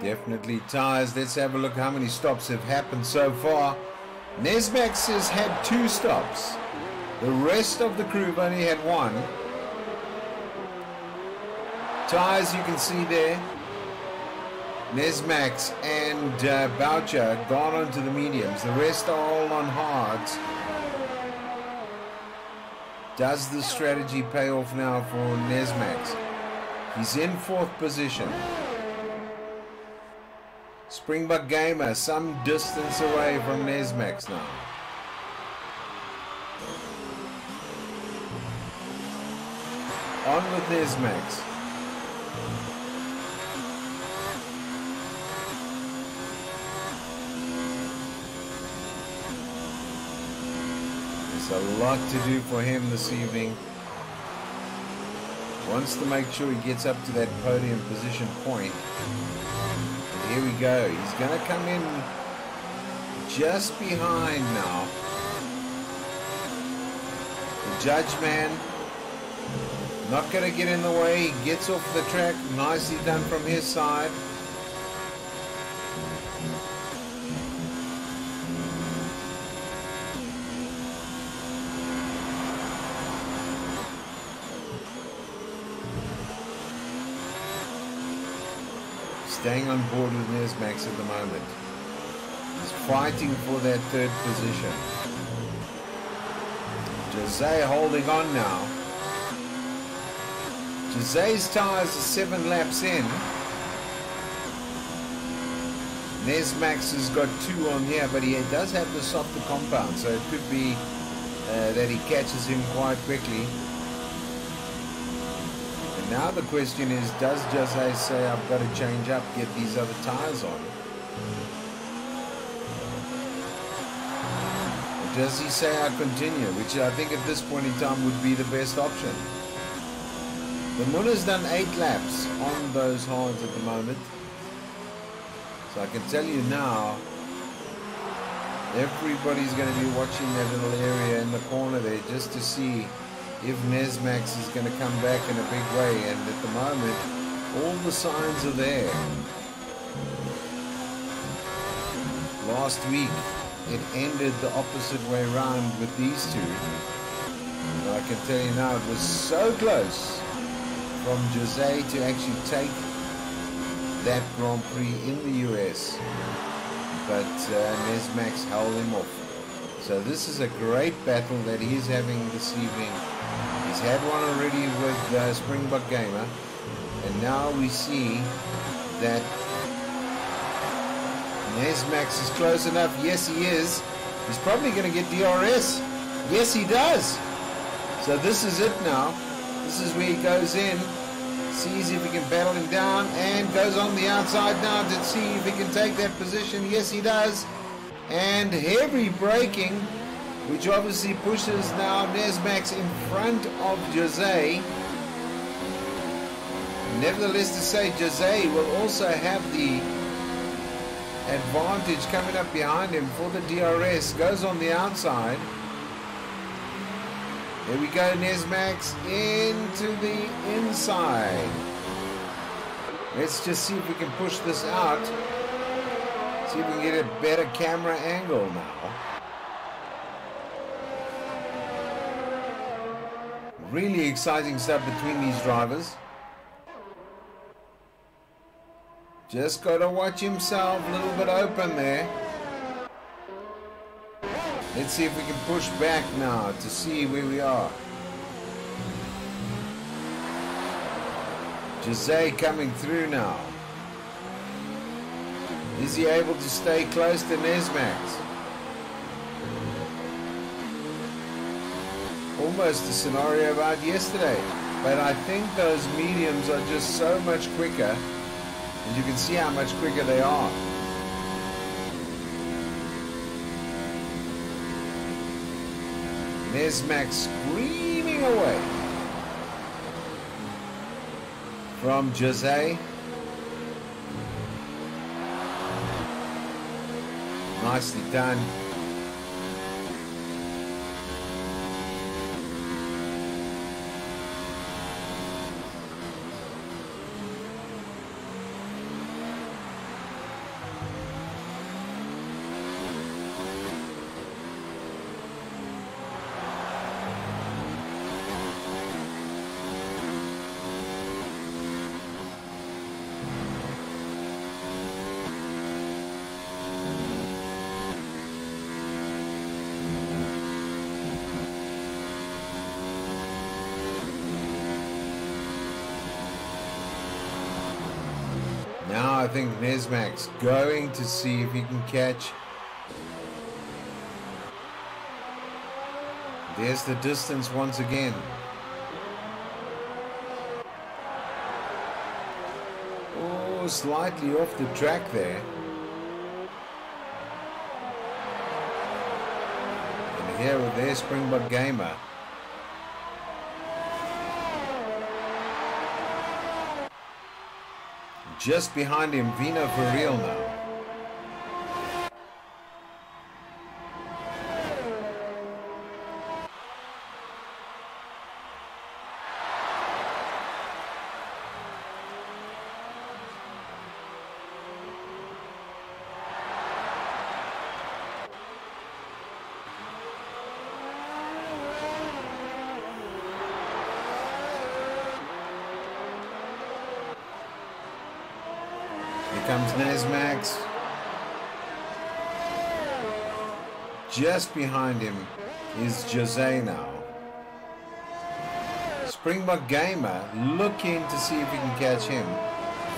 Definitely tires. Let's have a look how many stops have happened so far. Nesmax has had 2 stops. The rest of the crew have only had 1. Tires you can see there. Nesmax and Boucher gone onto the mediums. The rest are all on hards. Does the strategy pay off now for Nesmax? He's in 4th position. Springbok Gamer some distance away from Nesmax now. On with Nesmax. A lot to do for him this evening. Wants to make sure he gets up to that podium position point. And here we go. He's going to come in just behind now. The judge man not going to get in the way. He gets off the track. Nicely done from his side. Staying on board with Nesmax at the moment. He's fighting for that 3rd position. Jose holding on now. Jose's tires are 7 laps in. Nesmax has got 2 on here, but he does have the softer compound, so it could be that he catches him quite quickly. Now the question is, does Jose say, I've got to change up, get these other tires on? Or does he say, I continue? Which I think at this point in time would be the best option. The Munna's done 8 laps on those hards at the moment. So I can tell you now, everybody's going to be watching that little area in the corner there just to see if Nesmax is going to come back in a big way, and at the moment all the signs are there. Last week it ended the opposite way round with these two, I can tell you now, it was so close from Jose to actually take that Grand Prix in the US, but Nesmax held him off. So this is a great battle that he's having this evening. He's had one already with Springbok Gamer, and now we see that Nesmax is close enough. Yes, he is. He's probably going to get DRS. Yes, he does. So this is it now. This is where he goes in, sees if he can battle him down, and goes on the outside now to see if he can take that position. Yes, he does. And heavy braking, which obviously pushes now Nesmax in front of Jose. Nevertheless, to say Jose will also have the advantage coming up behind him for the DRS. Goes on the outside. There we go, Nesmax into the inside. Let's just see if we can push this out. See if we can get a better camera angle now. Really exciting stuff between these drivers. Just got to watch himself a little bit open there. Let's see if we can push back now to see where we are. Jose coming through now. Is he able to stay close to Nesmax? Almost a scenario about yesterday. But I think those mediums are just so much quicker. And you can see how much quicker they are. Nesmax screaming away from Jose. Nicely done. Now I think Nesmax going to see if he can catch. There's the distance once again. Oh, slightly off the track there. And here with their Springbok Gamer. Just behind him, Vino for real now. Comes Nesmax. Just behind him is Jose now. Springbok Gamer looking to see if he can catch him.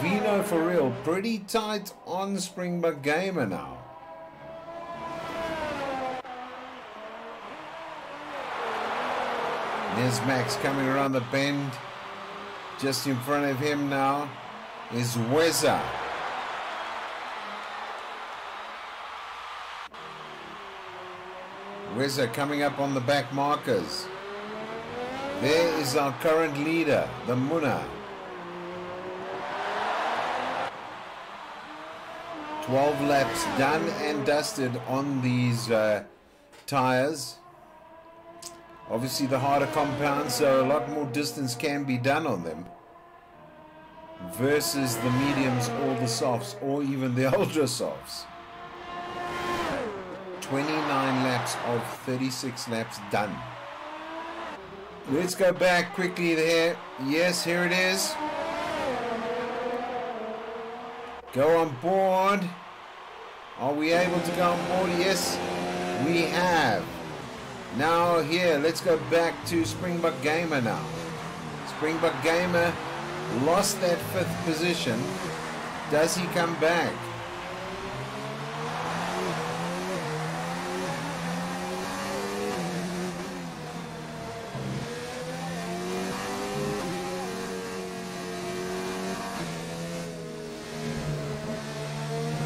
Vino for real, pretty tight on Springbok Gamer now. Nesmax coming around the bend. Just in front of him now is Weza. Weza coming up on the back markers. There is our current leader, the Muna. 12 laps done and dusted on these tires. Obviously the harder compounds, so a lot more distance can be done on them versus the mediums or the softs or even the ultra softs. 29 laps of 36 laps done. Let's go back quickly there. Yes, here it is. Go on board. Are we able to go on board? Yes, we have. Now here, let's go back to Springbok Gamer now. Springbok Gamer lost that 5th position. Does he come back?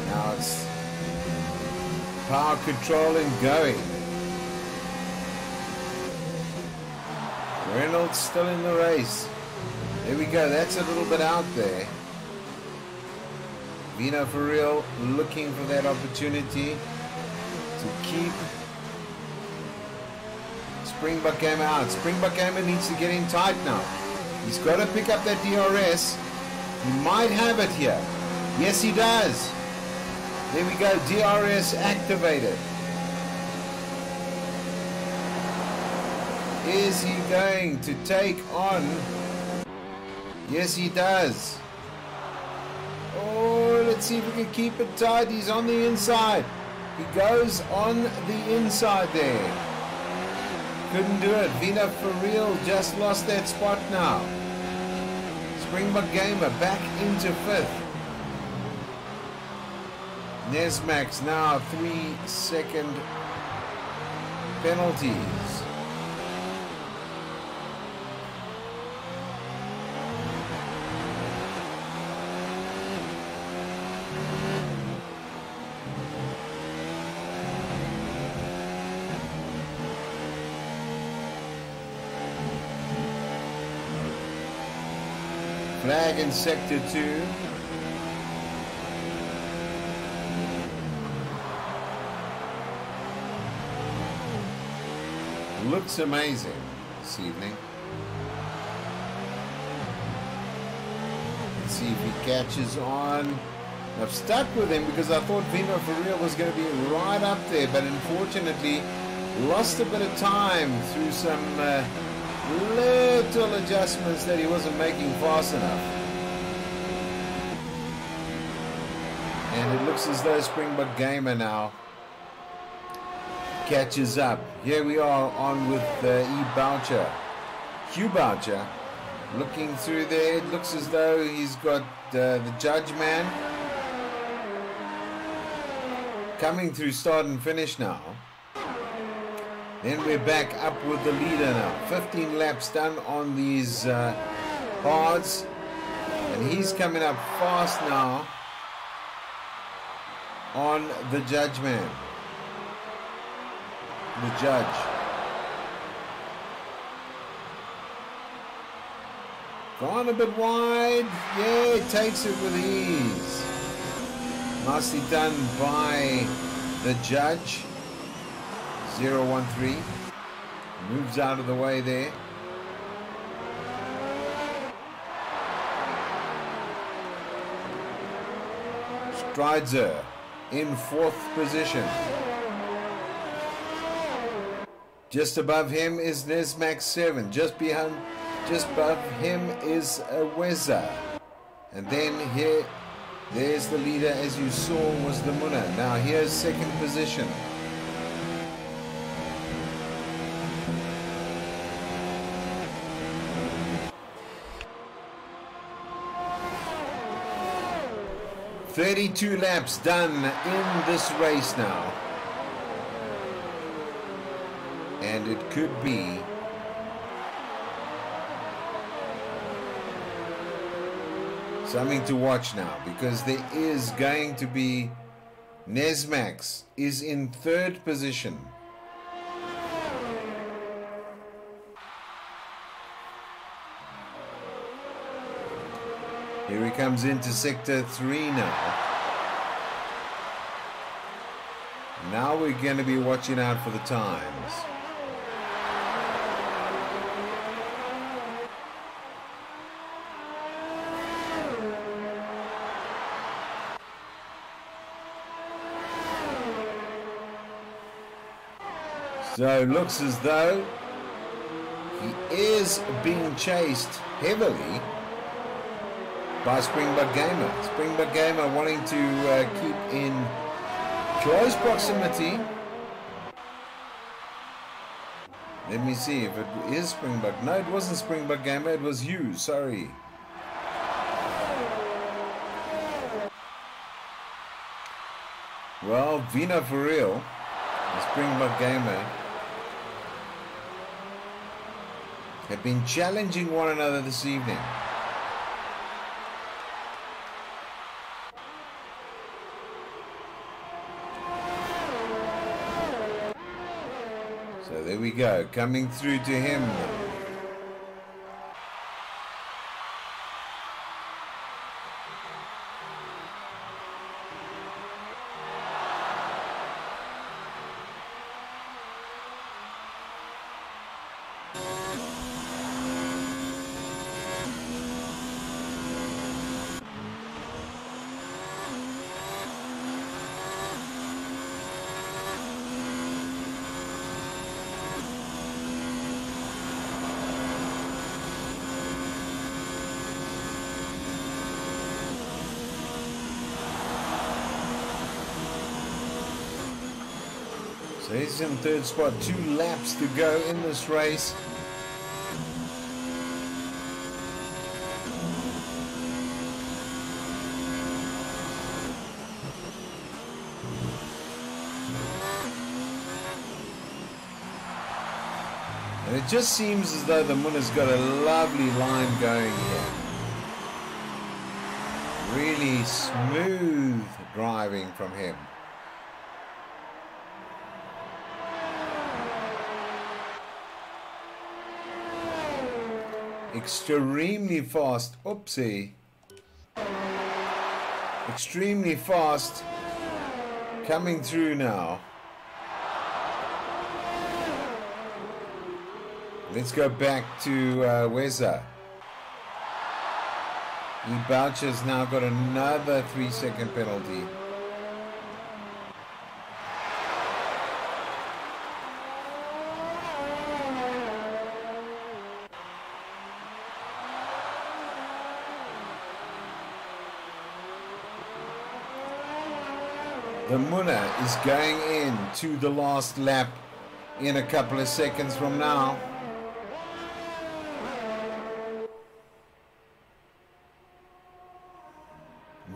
Now it's power control and going. Reynolds still in the race. There we go. That's a little bit out there. Vino for real looking for that opportunity to keep Springbok Gamer out. Springbok Gamer needs to get in tight now. He's got to pick up that DRS. He might have it here. Yes, he does. There we go. DRS activated. Is he going to take on? Yes, he does. Oh, let's see if we can keep it tight. He's on the inside. He goes on the inside there. Couldn't do it. Vina for real just lost that spot now. Springbok Gamer back into 5th. Nesmax now 3-second penalties. Flag in sector 2. Looks amazing this evening. Let's see if he catches on. I've stuck with him because I thought Vino for real was going to be right up there, but unfortunately lost a bit of time through some little adjustments that he wasn't making fast enough. And it looks as though Springbok Gamer now catches up. Here we are on with Hugh Boucher looking through there. It looks as though he's got the judge man coming through start and finish now. Then we're back up with the leader now. 15 laps done on these hards, and he's coming up fast now on the judge man. The judge. Gone a bit wide. Yeah, it takes it with ease. Nicely done by the judge. 013. Moves out of the way there. Strider in 4th position. Just above him is Nesmax 7. Just above him is Weza. And then there's the leader, as you saw, was the Munna. Now here's 2nd position. "32 laps done in this race now. And it could be something to watch now, because there is going to be Nesmax is in 3rd position. Here he comes into sector 3 now. Now we're going to be watching out for the times. So looks as though He is being chased heavily by Springbok Gamer. Springbok Gamer wanting to keep in close proximity. Let me see if it is Springbok. No, it wasn't Springbok Gamer. It was you. Sorry. Well, Vina for real. The Springbok Gamer have been challenging one another this evening. So there we go, coming through to him. So he's in third spot, 2 laps to go in this race. And it just seems as though the Muna's got a lovely line going here. Really smooth driving from him. Extremely fast, oopsie, extremely fast, coming through now. Let's go back to Weza. Boucher's now got another 3-second penalty. The Muna is going in to the last lap in a couple of seconds from now.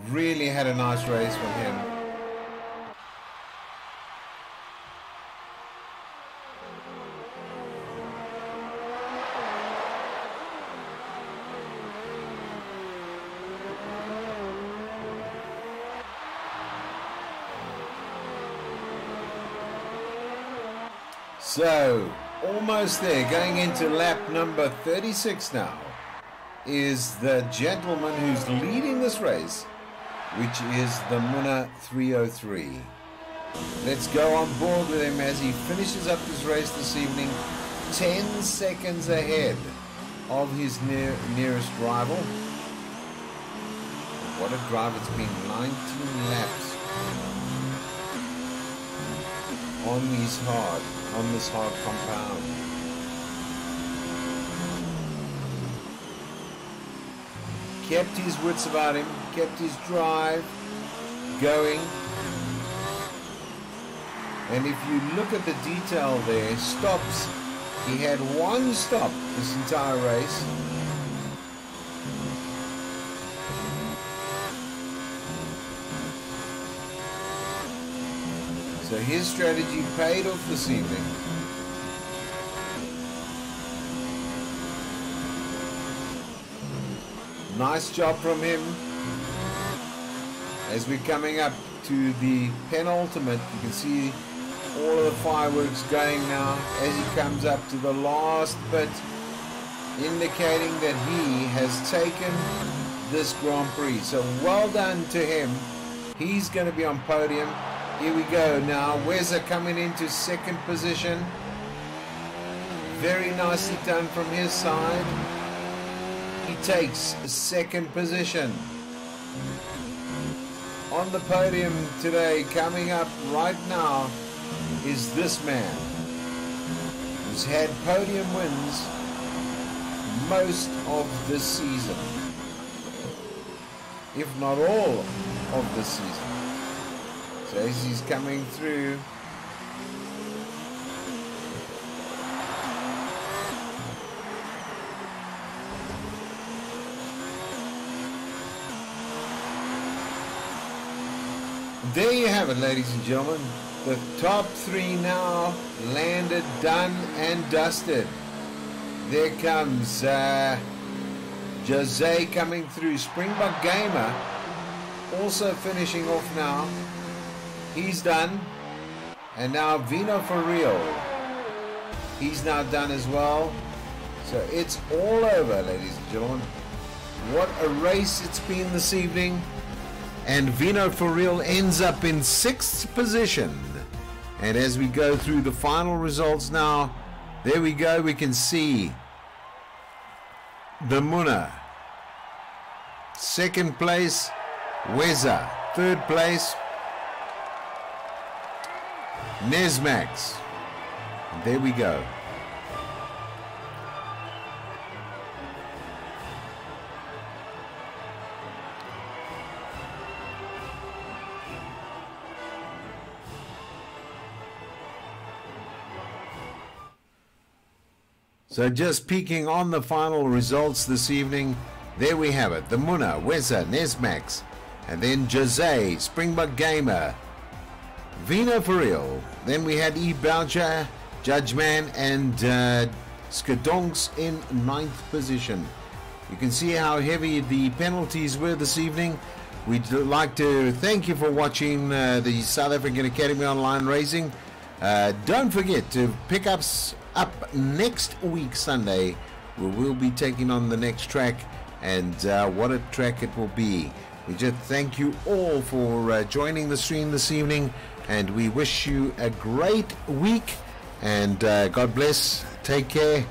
Really had a nice race from him. So, almost there, going into lap number 36 now, is the gentleman who's leading this race, which is the Muna 303. Let's go on board with him as he finishes up this race this evening, 10 seconds ahead of his nearest rival. What a drive, it's been 19 laps on this hard compound. Kept his wits about him, kept his drive going. And if you look at the detail there, stops, he had 1 stop this entire race. So his strategy paid off this evening. Nice job from him. As we're coming up to the penultimate, you can see all of the fireworks going now as he comes up to the last bit, indicating that he has taken this Grand Prix. So well done to him. He's going to be on podium. Here we go now. Weza coming into second position. Very nicely done from his side. He takes second position. On the podium today, coming up right now, is this man who's had podium wins most of this season, if not all of this season. So as he's coming through, there you have it, ladies and gentlemen. The top three now landed, done and dusted. There comes Jose coming through. Springbok Gamer also finishing off now. He's done. And now Vino for real. He's now done as well. So it's all over, ladies and gentlemen. What a race it's been this evening. And Vino for real ends up in 6th position. And as we go through the final results now, there we go, we can see the Muna. 2nd place, Weza. 3rd place, Nesmax. There we go. So just peeking on the final results this evening, there we have it. The Muna, Weza, Nesmax, and then Jose, Springbok Gamer, Vino for real. Then we had E. Boucher, Judgeman, and Skadonks in 9th position. You can see how heavy the penalties were this evening. We'd like to thank you for watching the South African Academy Online Racing. Don't forget to pick up next week Sunday. We will be taking on the next track, and what a track it will be. We just thank you all for joining the stream this evening, and we wish you a great week, and God bless, take care,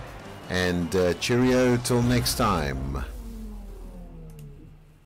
and cheerio till next time.